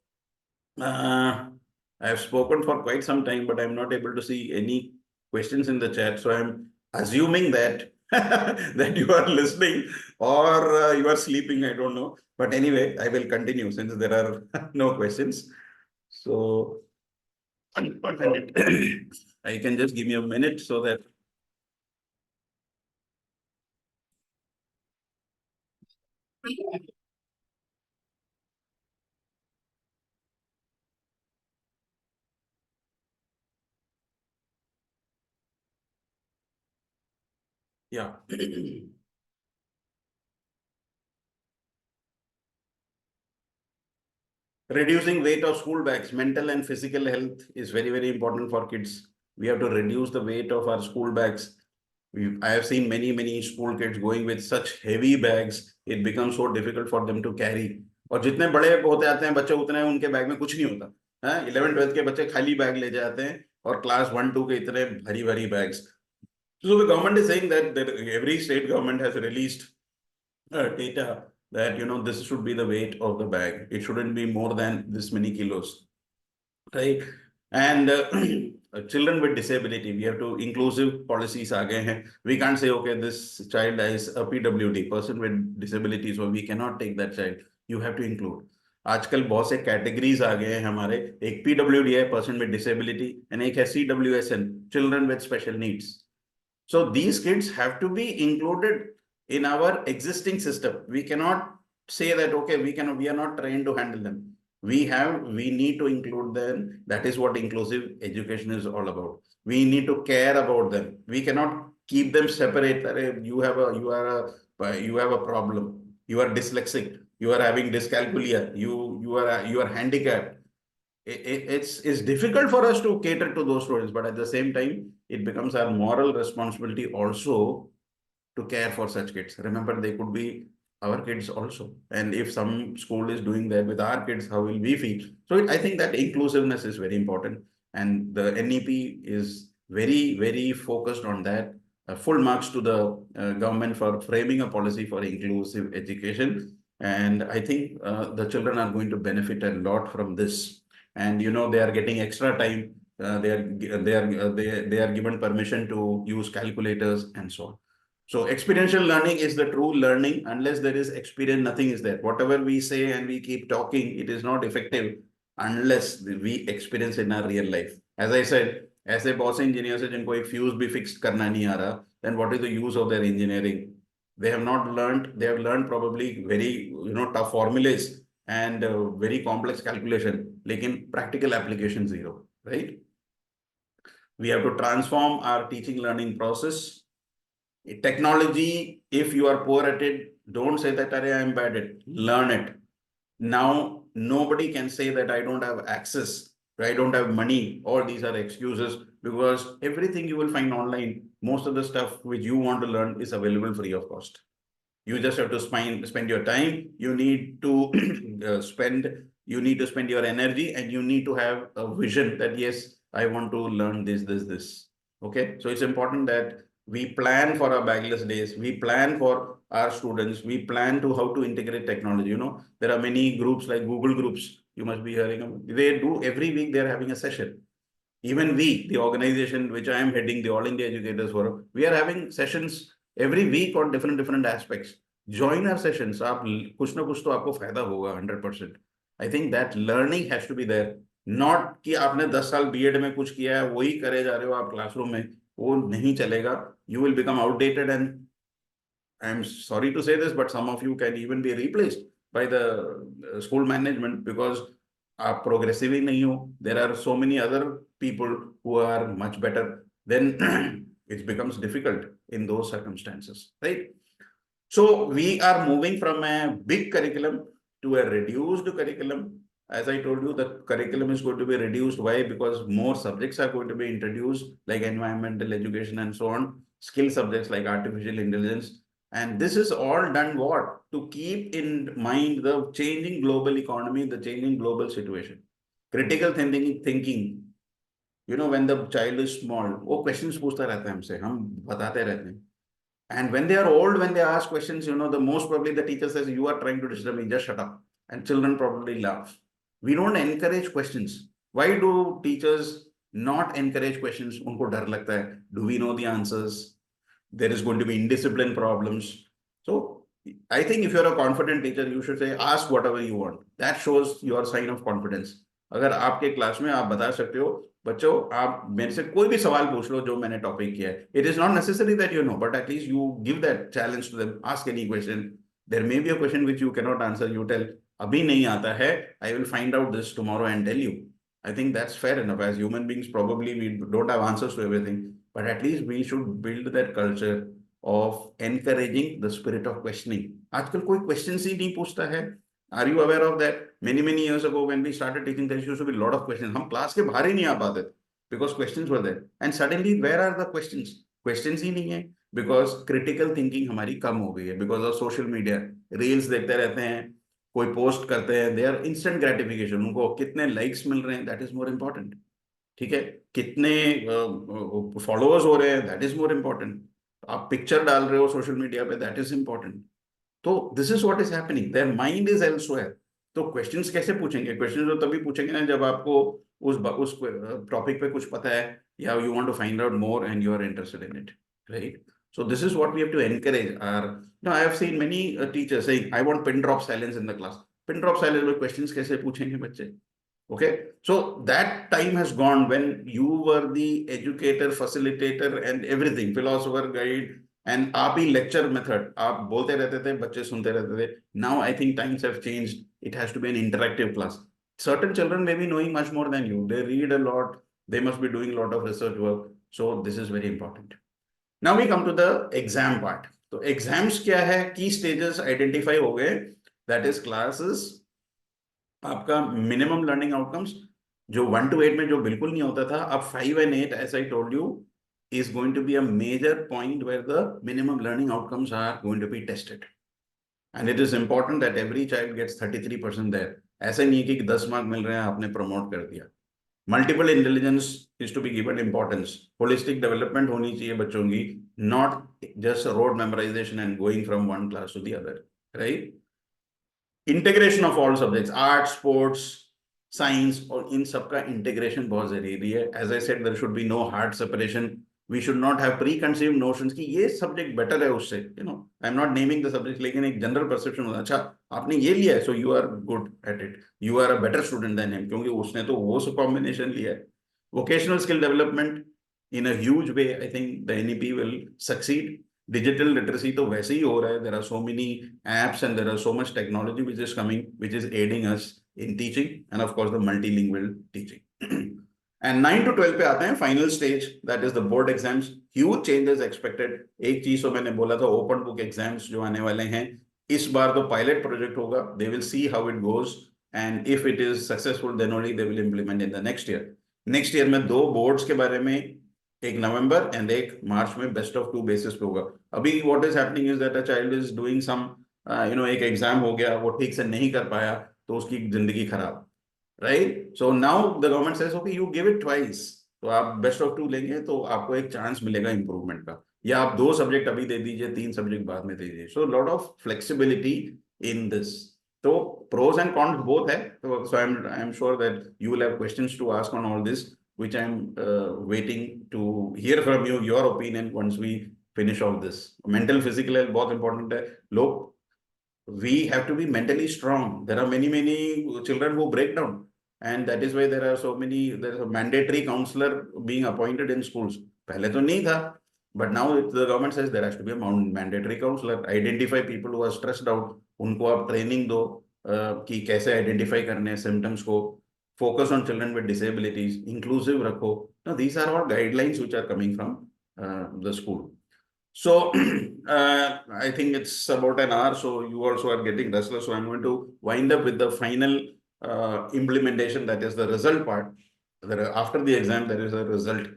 I have spoken for quite some time, but I'm not able to see any questions in the chat. So I'm assuming that that you are listening or you are sleeping, I don't know. But anyway, I will continue since there are no questions. So I can just give me a minute so that yeah. Reducing weight of school bags, mental and physical health is very, very important for kids. We have to reduce the weight of our school bags. I have seen many, many school kids going with such heavy bags. It becomes so difficult for them to carry. और जितने बड़े होते आते हैं बच्चे उतने उनके bag में कुछ नहीं होता है. 11th 12th के बच्चे खाली बैग ले जाते हैं और क्लास 1 2 के इतने भारी भारी bags. So the government is saying that every state government has released data that, this should be the weight of the bag. It shouldn't be more than this many kilos, right? And children with disability, we have to inclusive policies. We can't say, okay, this child is a PWD, person with disability, so we cannot take that child. You have to include. आजकल बहुत से categories आ गए हैं हमारे. एक PWD है, person with disability, and एक है CWSN, children with special needs. So these kids have to be included in our existing system. We cannot say that, okay, we are not trained to handle them. We need to include them. That is what inclusive education is all about. We need to care about them. We cannot keep them separate. You have a problem. You are dyslexic. You are having dyscalculia. You are handicapped. It's difficult for us to cater to those students, but at the same time, it becomes our moral responsibility also to care for such kids. Remember, they could be our kids also. And if some school is doing that with our kids, how will we feel? So I think that inclusiveness is very important. And the NEP is very, very focused on that. Full marks to the government for framing a policy for inclusive education. And I think the children are going to benefit a lot from this. And they are getting extra time. They are given permission to use calculators and so on. So experiential learning is the true learning. Unless there is experience, nothing is there. Whatever we say and we keep talking, it is not effective unless we experience in our real life. As I said, ऐसे बहुत से engineers हैं जिनको एक fuse भी fix करना नहीं आ रहा, then what is the use of their engineering? They have learned probably very tough formulas and very complex calculation, लेकिन practical application zero, right? We have to transform our teaching learning process. Technology, if you are poor at it, don't say that I am bad at it. Learn it. Now, nobody can say that I don't have access, I don't have money. All these are excuses, because everything you will find online, most of the stuff which you want to learn is available free of cost. You just have to spend your time. You need to spend your energy, and you need to have a vision that, yes, I want to learn this. Okay. So it's important that we plan for our bagless days. We plan for our students. We plan to how to integrate technology. There are many groups like Google Groups. You must be hearing of. They do every week. They're having a session. Even we, the organization which I am heading, the All India Educators Forum, we are having sessions every week on different aspects. Join our sessions. आप कुछ ना कुछ तो आपको फायदा होगा 100%. I think that learning has to be there. Not कि आपने 10 साल B.Ed में कुछ किया है, वही करे जा रहे हो आप क्लासरूम में, वो नहीं चलेगा. You will become outdated, and I'm sorry to say this, but some of you can even be replaced by the school management because आप progressive ही नहीं हो. There are so many other people who are much better. Then it becomes difficult in those circumstances, right? So we are moving from a big curriculum to a reduced curriculum. As I told you, the curriculum is going to be reduced. Why? Because more subjects are going to be introduced, like environmental education and so on, skill subjects like artificial intelligence. And this is all done what? To keep in mind the changing global economy, the changing global situation. Critical thinking. When the child is small, वो questions पूछता रहता है हमसे, हम बताते रहते हैं. And when they are old, when they ask questions, the most probably the teacher says, you are trying to disturb me, just shut up. And children probably laugh. We don't encourage questions. Why do teachers not encourage questions? Unko dar lagta hai. Do we know the answers? There is going to be indiscipline problems. So I think if you're a confident teacher, you should say, ask whatever you want. That shows your sign of confidence. अगर आपके class में आप बता सकते हो, बच्चों आप मेरे से कोई भी सवाल पूछ लो जो मैंने टॉपिक किया है. It is not necessary that you know, but at least you give that challenge to them. Ask any question. There may be a question which you cannot answer. You tell, अभी नहीं आता है. I will find out this tomorrow and tell you. I think that's fair enough. As human beings, probably we don't have answers to everything, but at least we should build that culture of encouraging the spirit of questioning. आजकल कोई questions ही नहीं पूछता है. Are you aware of that? Many years ago, when we started teaching, there used to be a lot of questions. हम class के बाहर ही नहीं आ पाते because questions were there. And suddenly, where are the questions? Questions ही नहीं है because critical thinking हमारी कम हो गई है because of social media. Reels देखते रहते हैं, कोई post करते हैं. They are instant gratification. उनको कितने likes मिल रहे हैं, that is more important. ठीक है, कितने फॉलोअर्स हो रहे हैं, दैट इज मोर इम्पोर्टेंट। आप पिक्चर डाल रहे हो सोशल मीडिया पे, दैट इज इम्पोर्टेंट। तो this is what is happening, their mind is elsewhere. तो क्वेश्चंस कैसे पूछेंगे? क्वेश्चंस तो तभी पूछेंगे ना जब आपको उस टॉपिक पे कुछ पता है, या you want to find out more and you are interested in it, right? So this is what we have to encourage our, no, I have seen many teachers saying, I want pin drop silence in the class. Pin drop silence में questions कैसे पूछेंगे बच्चे? Okay, so that time has gone when you were the educator, facilitator and everything, philosopher, guide, and आप ही lecture method, आप बोलते रहते थे, बच्चे सुनते रहते थे. Now I think times have changed. It has to be an interactive class. Certain children may be knowing much more than you. They read a lot. They must be doing a lot of research work. So this is very important. Now we come to the exam part. तो exams क्या है? की stages identify हो गए, that is classes, आपका minimum learning outcomes जो 1 to 8 में जो बिल्कुल नहीं होता था, अब 5 and 8 as I told you is going to be a major point where the minimum learning outcomes are going to be tested, and it is important that every child gets 33% there. ऐसे नहीं कि 10 mark मिल रहे हैं आपने promote कर दिया। Multiple intelligence is to be given importance, holistic development होनी चाहिए बच्चों की, not just rote memorization and going from one class to the other, right? Integration of all subjects, art, sports, science, और इन सबका इंटीग्रेशन बहुत जरूरी है। As I said, there should be no hard separation. We should not have preconceived notions कि ये subject better है उससे, you know, I am not naming the subject, लेकिन एक जनरल परसेप्शन होता है, अच्छा आपने ये लिया है so you are good at it, you are a better student than him, क्योंकि उसने तो वो सब कॉम्बिनेशन लिया है। Vocational skill development in a huge way, I think the NEP will succeed. Digital literacy तो वैसे ही हो रहा है, there are so many apps and there are so much technology which is coming, which is adding us in teaching, and of course the multilingual teaching. And 9 to 12 पे आते हैं final stage, that is the board exams. Huge changes expected. एक चीज तो मैंने बोला था, open book exams जो आने वाले हैं इस बार तो पायलट प्रोजेक्ट होगा, they will see how it goes, and if it is successful then only they will implement in the next year. Next year में 2 बोर्ड्स के बारे में, एक नवंबर एंड एक मार्च में बेस्ट ऑफ 2 बेसिस पे होगा। अभी what is happening is that a child is doing some, एक एग्जाम हो गया, वो ठीक से नहीं कर पाया तो उसकी जिंदगी खराब, right? So now the government says okay you give it twice, तो आप बेस्ट ऑफ 2 लेंगे तो आपको एक चांस मिलेगा इंप्रूवमेंट का, या आप 2 सब्जेक्ट अभी दे दीजिए, 3 सब्जेक्ट बाद में दे दीजिए। So lot of flexibility in this. तो प्रोज एंड कॉन्स बोथ है। So I am sure that you will have questions to ask on all this, which I am waiting to hear from you, your opinion once we finish off this. Mental physical health बहुत important है। लोग, we have to be mentally strong. There are many children who break down, and that is why there are so many, there is a mandatory counselor being appointed in schools. पहले तो नहीं था, but now the government says there has to be a mandatory counselor. Identify people who are stressed out, उनको आप training दो कि कैसे identify करने हैं सिम्टम्स को। Focus on children with disabilities, inclusive रखो। Now these are all guidelines which are coming from the school. So I think it's about an hour, so you also are getting restless. So I'm going to wind up with the final implementation, that is the result part. After the exam, there is a result.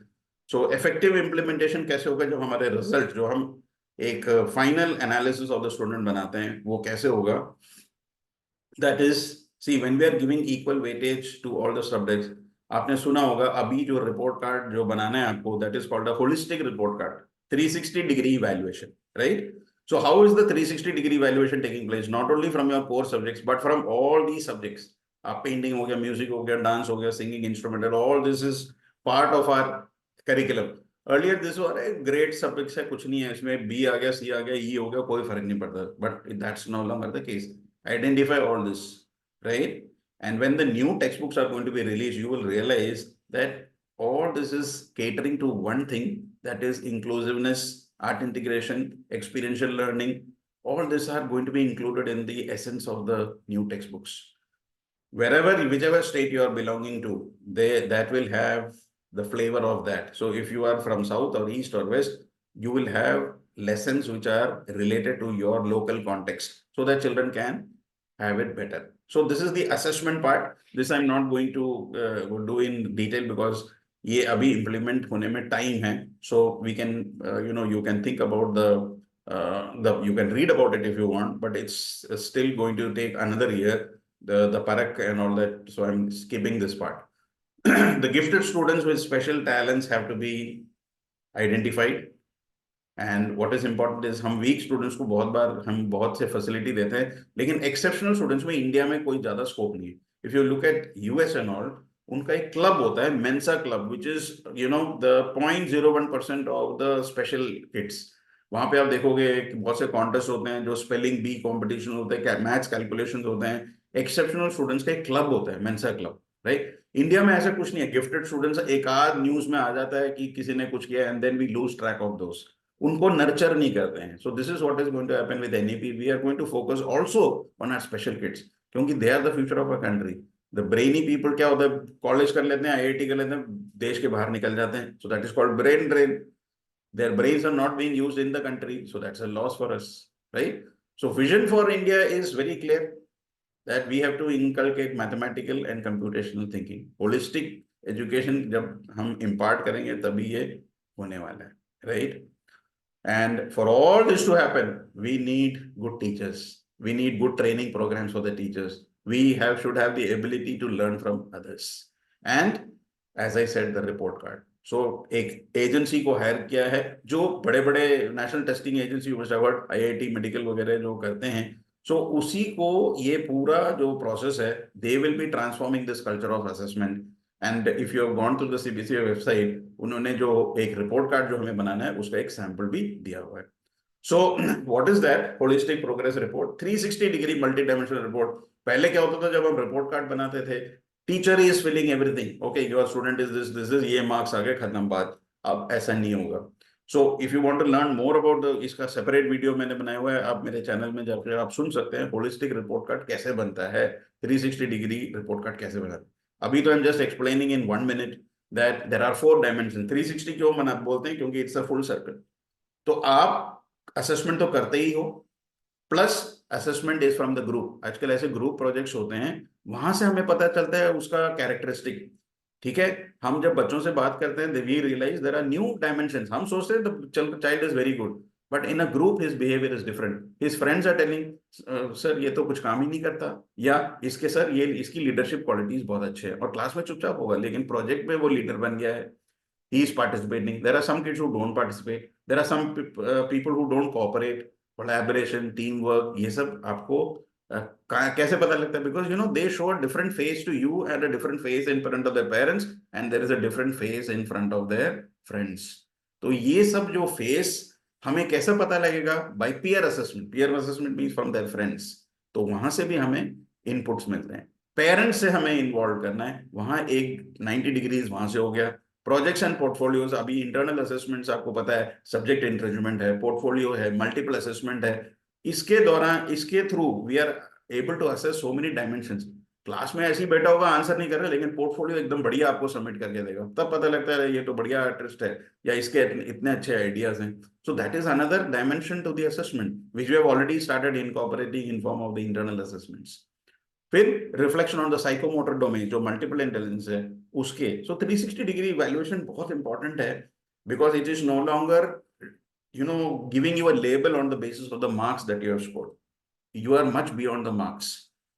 So effective implementation कैसे होगा? जो हमारे result, जो हम एक final analysis of the student बनाते हैं, वो कैसे होगा? That is, see, when we are giving equal weightage to all the subjects, आपने सुना होगा अभी जो report card जो बनाना है आपको, that is called a holistic report card. 360-degree evaluation, right? So how is the 360-degree evaluation taking place? Not only from your core subjects, but from all these subjects. Painting हो गया, music हो गया, dance हो गया, singing, instrumental, all this is part of our curriculum. Earlier this was a great subjects है, कुछ नहीं है इसमें, B आ गया, C आ गया, E हो गया, कोई फर्क नहीं पड़ता. But that's no longer the case. Identify all this, right? And when the new textbooks are going to be released, you will realize that all this is catering to one thing, that is inclusiveness, art integration, experiential learning. All these are going to be included in the essence of the new textbooks. Wherever, whichever state you are belonging to, that will have the flavor of that. So if you are from south or east or west, you will have lessons which are related to your local context, so that children can have it better. So this is the assessment part. This I'm not going to do in detail because ये अभी implement होने में time है. So we can, you can think about you can read about it if you want, but it's still going to take another year, the parak and all that. So I'm skipping this part. The gifted students with special talents have to be identified. And what is important is हम week students को बहुत बार हम बहुत से facility देते हैं, लेकिन exceptional students में इंडिया में कोई ज्यादा स्कोप नहीं है. If you look at US and all, उनका एक क्लब होता है Mensa club, which is you know the 0.01% of the special kids. वहां पे आप देखोगे कि बहुत से कॉन्टेस्ट होते हैं, जो स्पेलिंग बी कॉम्पिटिशन होते हैं, मैथ्स कैलकुलेशन होते हैं. एक्सेप्शनल स्टूडेंट्स का एक क्लब होता है मेंसा क्लब, राइट. इंडिया में ऐसा कुछ नहीं है. गिफ्टेड स्टूडेंट्स एक आध न्यूज में आ जाता है कि किसी ने कुछ किया, and then we lose track of those. उनको नर्चर नहीं करते हैं. So this is what is going to happen with NEP. We are going to focus also on our special kids, क्योंकि they are the future of a country. The brainy people क्या होता है, college कर लेते हैं, IIT कर लेते हैं, देश के बाहर निकल जाते हैं. So that is called brain drain. Their brains are not being used in the country, so that's a loss for us, right. So vision for India is very clear that we have to inculcate mathematical and computational thinking. Holistic education जब हम impart करेंगे तभी ये होने वाला है, right? And for all this to happen, we need good teachers. We need good training programs for the teachers. We should have the ability to learn from others. And as I said, the report card. So एक agency को higher किया है जो बड़े बड़े national testing agency, IIT medical वगैरह जो करते हैं. सो उसी को ये पूरा जो प्रोसेस है, they will be transforming this culture of assessment. And if you have gone to the CBSE website, उन्होंने जो एक रिपोर्ट कार्ड जो हमें बनाना है उसका एक सैंपल भी दिया हुआ है. So what is that holistic progress report? 360 degree multi dimensional report. पहले क्या होता था जब हम रिपोर्ट कार्ड बनाते थे, teacher is filling everything, okay your student is this is, ये मार्क्स आ गए, खत्म बात. अब ऐसा नहीं होगा. So if you want to learn more about इसका सेपरेट वीडियो मैंने बनाया हुआ है, आप मेरे चैनल में जाकर आप सुन सकते हैं होलिस्टिक रिपोर्ट कार्ड कैसे बनता है, 360 डिग्री रिपोर्ट कार्ड कैसे बनाते हैं. अभी तो I am just explaining in 1 minute that there are 4 dimension. 360 क्यों बोलते हैं? क्योंकि इट्स अ फुल सर्कल. तो आप असेसमेंट तो करते ही हो, plus assessment is from the group. आजकल ऐसे ग्रुप प्रोजेक्ट्स होते हैं, वहां से हमें पता चलता है उसका कैरेक्टरिस्टिक. ठीक है, हम जब बच्चों से बात करते हैं, we realize there are new dimensions. हम सोचते हैं the child is very good, but in a group his behaviour is different. His friends are telling sir ये तो कुछ काम ही नहीं करता, या इसके सर ये इसकी लीडरशिप क्वालिटीज बहुत अच्छे हैं, और क्लास में चुपचाप होगा, लेकिन प्रोजेक्ट में वो लीडर बन गया है. He is participating. There are some kids who don't participate. There are some people who don't cooperate. Collaboration, team work, ये सब आपको कैसे पता लगता है? Because you know they show a different face to you and a different face in front of their parents, and there is a different face in front of their friends. तो ये सब जो फेस हमें कैसे पता लगेगा? Bye peer assessment. Peer assessment means from their friends. तो वहां से भी हमें इनपुट्स मिलते हैं. पेरेंट्स से हमें इन्वॉल्व करना है, वहां एक 90 डिग्रीज वहां से हो गया. प्रोजेक्ट्स एंड पोर्टफोलियोज, अभी इंटरनल असेसमेंट्स आपको पता है, सब्जेक्ट इंट्रेंचमेंट है, पोर्टफोलियो है, मल्टीपल असेसमेंट है. इसके दौरान, इसके through we are able to assess so many dimensions. Class में ऐसे ही बैठा होगा, आंसर नहीं कर रहा, लेकिन पोर्टफोलियो एकदम बढ़िया आपको सबमिट करके देगा, तब पता लगता है ये तो बढ़िया आर्टिस्ट है, या इसके इतने अच्छे आइडियाज हैं. So that is another dimension to the assessment which we have already started incorporating in form of the internal assessments. फिर reflection on the psychomotor domain, जो मल्टीपल इंटेलिजेंस है उसके. सो 360 डिग्री इवैल्यूएशन बहुत important है, because it is no longer giving you a label on the basis of the marks that you have scored. You are much beyond the marks.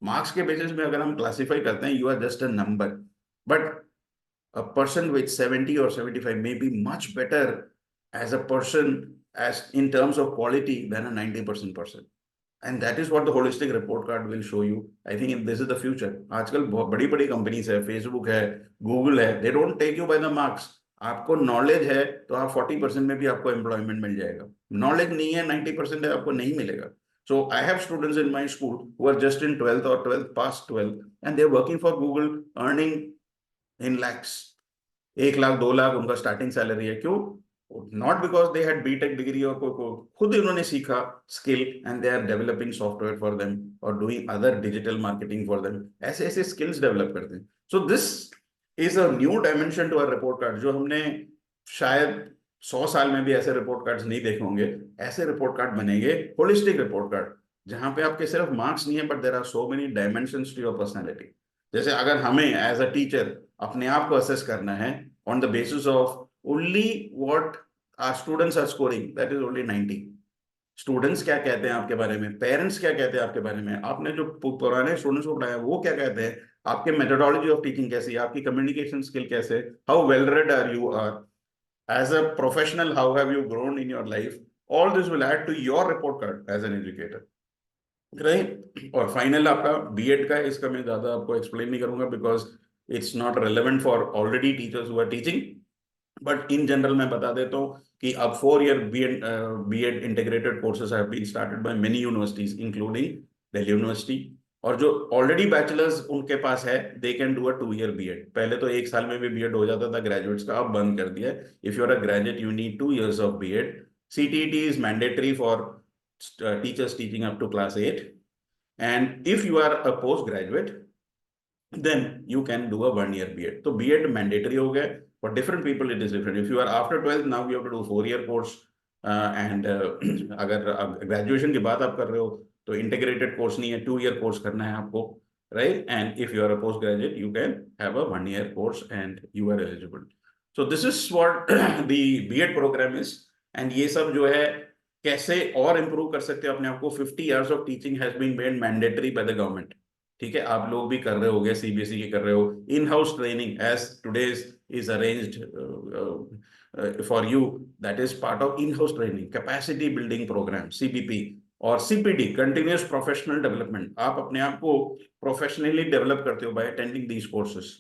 Marks के basis में अगर हम classify करते हैं, you are just a number, but a person with 70 or 75 may be much better as a person as in terms of quality than a 90% person. And that is what the holistic report card will show you. I think this is the future. आजकल बहुत बड़ी बड़ी companies है, Facebook है, Google है, they don't take you by the marks. आपको knowledge है तो आप 40% में भी आपको एम्प्लॉयमेंट मिल जाएगा. नॉलेज नहीं है, 90% है, आपको नहीं मिलेगा. So I have students in my school who are just in 12th or 12th past 12, and they're working for Google, earning in lakhs. 1 lakh 2 lakh उनका स्टार्टिंग सैलरी है. क्यों? Not because they had BTech degree और खुद उन्होंने सीखा skill, and they are developing software for them और doing other digital marketing for them. ऐसे ऐसे स्किल्स डेवलप करते हैं. So this is a new dimension to our report card, जो हमने शायद 100 साल में भी ऐसे रिपोर्ट कार्ड्स नहीं देखे होंगे. ऐसे रिपोर्ट कार्ड बनेंगे, होलिस्टिक रिपोर्ट कार्ड, जहां पे आपके सिर्फ मार्क्स नहीं है, but there are so many dimensions to your personality. जैसे अगर हमें एज अ टीचर अपने आप को असेस करना है on the basis of only what our students are scoring, that is only 90. Students क्या कहते हैं आपके बारे में, पेरेंट्स क्या कहते हैं आपके बारे में, आपने जो पुराने स्टूडेंट्स को पढ़ाया वो क्या कहते हैं, आपके मेथोडोलॉजी ऑफ टीचिंग कैसी है, आपकी कम्युनिकेशन स्किल कैसे, how well read are you, are as a professional, how have you grown in your life, all this will add to your report card as an educator, right? और final आपका BEd का, इसका मैं ज्यादा आपको explain नहीं करूंगा because it's not relevant for already teachers who are teaching, but in general मैं बता देता हूँ कि अब 4-year BEd integrated courses have been started by many universities including Delhi University, और जो ऑलरेडी बैचलर्स उनके पास है they can do a 2-year BEd. पहले तो 1 साल में भी बीएड हो जाता था ग्रेजुएट्स का, अब बंद कर दिया है। If you are a graduate you need 2 years of BEd. CTET is mandatory for teachers teaching up to class 8, and if you are a postgraduate then you can do a 1-year BEd. तो BEd mandatory हो गया, for different people it is different. If you are after 12th now you have to do 4-year course, and अगर graduation के बाद आप कर रहे हो तो integrated course नहीं है, 2-year course करना है आपको, right? And if you are a postgraduate you can have a 1-year course and you are eligible. So this is what the BEd program is, and ये सब जो है कैसे और इम्प्रूव कर सकते हैं अपने आप को। 50 years of teaching has been made mandatory by the government, ठीक है? आप लोग भी कर रहे होगे, सीबीएसई के कर रहे हो। In house training as today's is arranged for you, that is part of in house training, capacity building program, CBP और सीपीडी, कंटिन्यूअस प्रोफेशनल डेवलपमेंट। आप अपने आप को प्रोफेशनली डेवलप करते हो by attending these courses.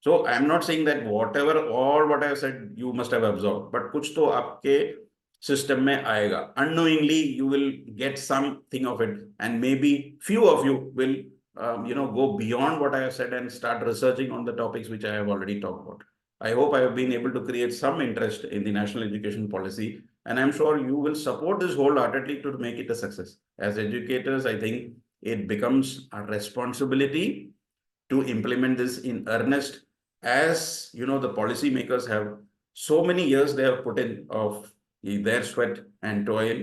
So I am not saying that whatever all what I have said you must have absorbed, but कुछ तो आपके system में आएगा। Unknowingly you will get something of it, and maybe few of you will go beyond what I have said and start researching on the topics which I have already talked about. I hope I have been able to create some interest in the national education policy, and I'm sure you will support this wholeheartedly to make it a success. As educators, I think it becomes a responsibility to implement this in earnest, as the policy makers have so many years they have put in of their sweat and toil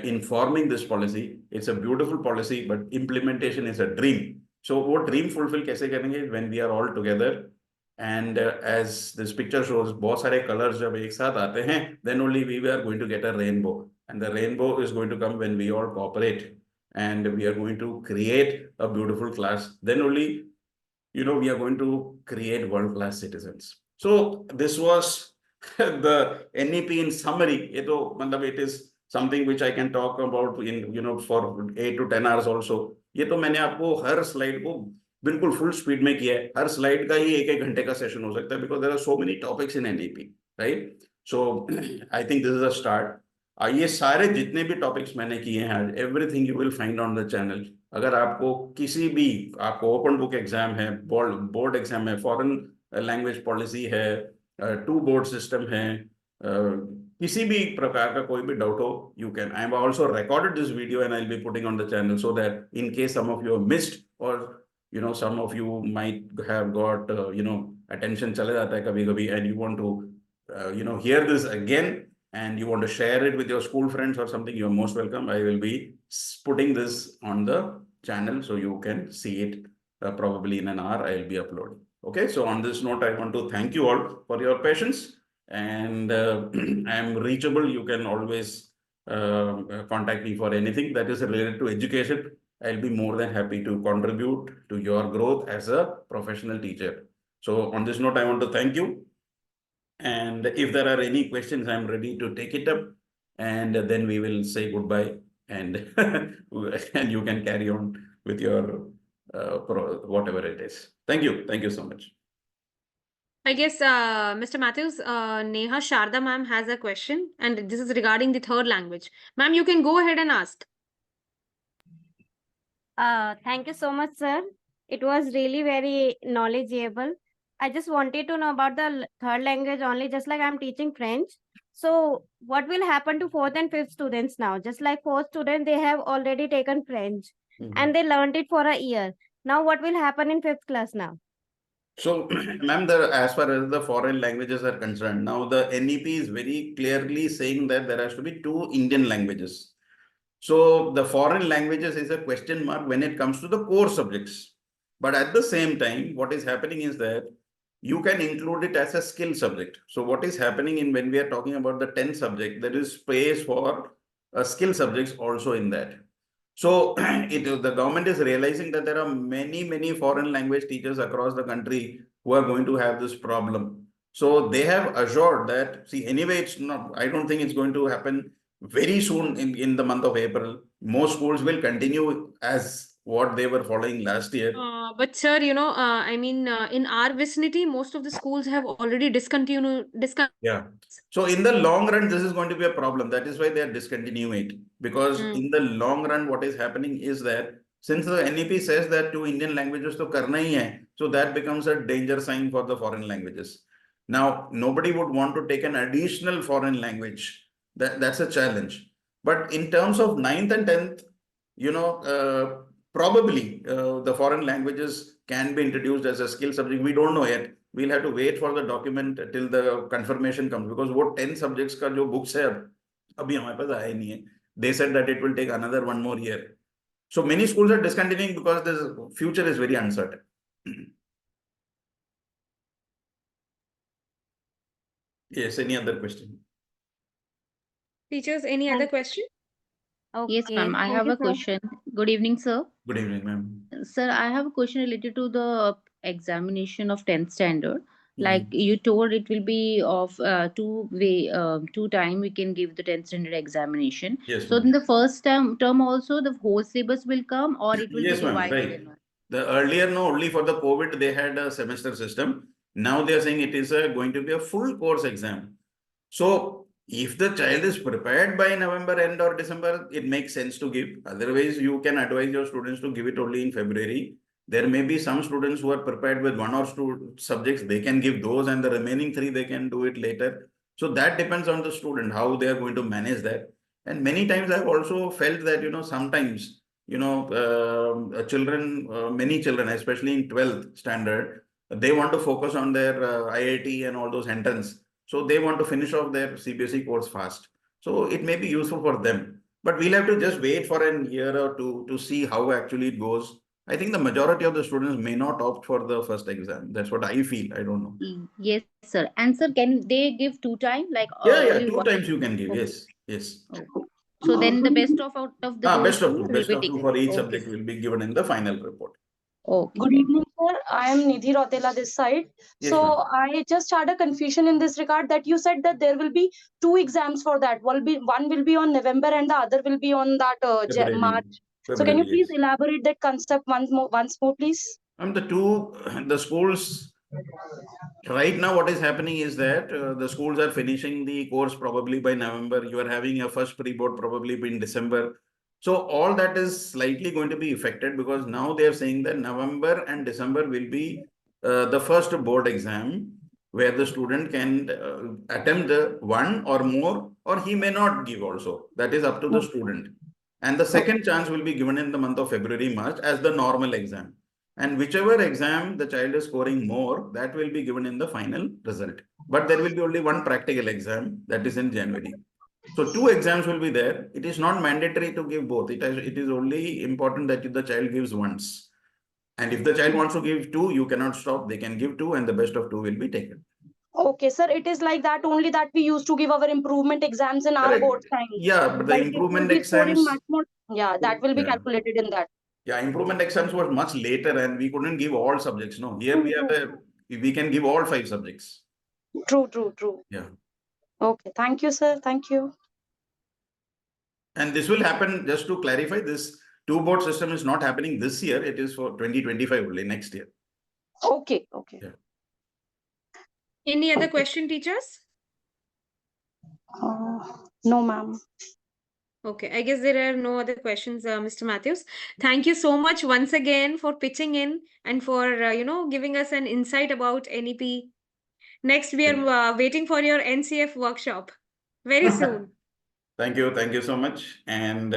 in forming this policy. It's a beautiful policy, but implementation is a dream. So what dream fulfill kaise karenge when we are all together, and as this picture shows, bahut sare colors jab ek sath aate hain, then only we are going to get a rainbow, and the rainbow is going to come when we all cooperate and we are going to create a beautiful class. Then only we are going to create world class citizens. So this was the NEP in summary. It is something which I can talk about in for 8 to 10 hours also. ये तो मैंने आपको हर slide को बिल्कुल full speed में किया है। हर slide का ही 1-1 घंटे का सेशन हो सकता है, because there are so many topics in NEP, right? So I think this is a start. ये सारे जितने भी टॉपिक्स मैंने किए हैं, everything you will find on the channel. अगर आपको किसी भी, आपको ओपन बुक एग्जाम है, बोर्ड एग्जाम है, फॉरेन लैंग्वेज पॉलिसी है, 2 बोर्ड सिस्टम है, किसी भी प्रकार का कोई भी डाउट हो, you can. I have also recorded this video and I'll be putting on the channel so that in case some of you have missed, or some of you might have got attention चले जाता है कभी-कभी, and you want to hear this again and you want to share it with your school friends or something, you are most welcome. I will be putting this on the channel so you can see it. Probably in an hour I will be uploading. Okay, so on this note, I want to thank you all for your patience, and I am reachable. You can always contact me for anything that is related to education. I'll be more than happy to contribute to your growth as a professional teacher. So on this note, I want to thank you. And if there are any questions, I'm ready to take it up, and then we will say goodbye, and and you can carry on with your whatever it is. Thank you so much. I guess Mr. Matthews, Neha Sharda ma'am has a question, and this is regarding the third language. Ma'am, you can go ahead and ask. Thank you so much, sir. It was really very knowledgeable. I just wanted to know about the third language only, just like I'm teaching French. So what will happen to 4th and 5th students now? Just like 4th students, they have already taken French and they learned it for a year. Now what will happen in 5th class now? So, ma'am, as far as the foreign languages are concerned, now the NEP is very clearly saying that there has to be 2 Indian languages. So the foreign languages is a question mark when it comes to the core subjects. But at the same time, what is happening is that you can include it as a skill subject. So what is happening when we are talking about the 10 subject, there is space for skill subjects also in that. So the government is realizing that there are many foreign language teachers across the country who are going to have this problem. So they have assured that, see, anyway, it's not, I don't think it's going to happen very soon in the month of April. Most schools will continue as what they were following last year. But sir, in our vicinity, most of the schools have already discontinued. Yeah. So in the long run, this is going to be a problem. That is why they are discontinuing it. Because in the long run, what is happening is that since the NEP says that two Indian languages to karna hi hai, so that becomes a danger sign for the foreign languages. Now, nobody would want to take an additional foreign language. That's a challenge. But in terms of 9th and 10th, probably the foreign languages can be introduced as a skill subject. We don't know yet. We'll have to wait for the document till the confirmation comes, because what 10 subjects ka jo books hai abhi hamare paas aaya nahi hai. They said that it will take another 1 more year. So many schools are discontinuing because the future is very uncertain. Yes, any other question? Teachers, any other question? Yes, ma'am. I have a question. Good evening, sir. Good evening, ma'am. Sir, I have a question related to the examination of 10th standard. Like you told, it will be of two time we can give the 10th standard examination. Yes. So in the first term also the whole syllabus will come, or it will yes, be divided right. in one? The earlier, no, only for the COVID, they had a semester system. Now they are saying it is going to be a full course exam. So if the child is prepared by November end or December, it makes sense to give. Otherwise, you can advise your students to give it only in February. There may be some students who are prepared with 1 or 2 subjects, they can give those, and the remaining 3, they can do it later. So that depends on the student, how they are going to manage that. And many times I've also felt that, sometimes, many children, especially in 12th standard, they want to focus on their IIT and all those entrance. So they want to finish off their CBSE course fast. So it may be useful for them. But we'll have to just wait for a year or two to see how actually it goes. I think the majority of the students may not opt for the first exam. That's what I feel. I don't know. Yes, sir. And sir, can they give 2 times? Like yeah, 2 times you can give. Yes. Okay. So then the best of out of the best of 2 will be taken for each Okay. subject will be given in the final report. Okay. Good evening, sir. I am Nidhi Rotela this side. Yes, So ma'am. I just had a confusion in this regard that you said that there will be 2 exams for that. One will be on November and the other will be on that February. March. So can February, you please yes. elaborate that concept once more, please? The schools right now, what is happening is that the schools are finishing the course probably by November. You are having a first pre-board probably in December. So all that is slightly going to be affected, because now they are saying that November and December will be the first board exam, where the student can attempt the 1 or more, or he may not give also. That is up to the student. And the second chance will be given in the month of February, March as the normal exam. And whichever exam the child is scoring more, that will be given in the final result. But there will be only 1 practical exam, that is in January. So 2 exams will be there. It is not mandatory to give both. It is only important that the child gives once. And if the child wants to give 2, you cannot stop. They can give 2, and the best of 2 will be taken. Okay, sir. It is like that only that we used to give our improvement exams in our Correct. board time. Yeah, but the Like improvement if we will be scoring exams. much more, yeah, that will be Yeah. calculated in that. Yeah, improvement exams was much later, and we couldn't give all subjects. No, here True, we can give all 5 subjects. True. Yeah. Okay. Thank you, sir. Thank you. And this will happen, just to clarify, this 2 board system is not happening this year. It is for 2025 only, next year. Okay. Yeah. Any other question, teachers? No, ma'am. Okay, I guess there are no other questions, Mr. Matthews. Thank you so much once again for pitching in and for, giving us an insight about NEP. Next, we are waiting for your NCF workshop very soon. Thank you so much. And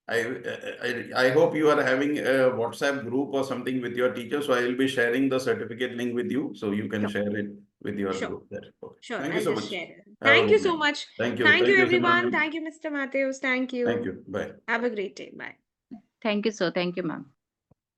I hope you are having a WhatsApp group or something with your teacher. So I will be sharing the certificate link with you, so you can share it with your group there. Okay. Sure, Thank I'll you so just much. share it. Have a Thank you good so day. much. Thank you. Thank you, everyone. Simran. Thank you, Mr. Matthews. Thank you. Thank you. Bye. Have a great day. Bye. Thank you, sir. Thank you, ma'am.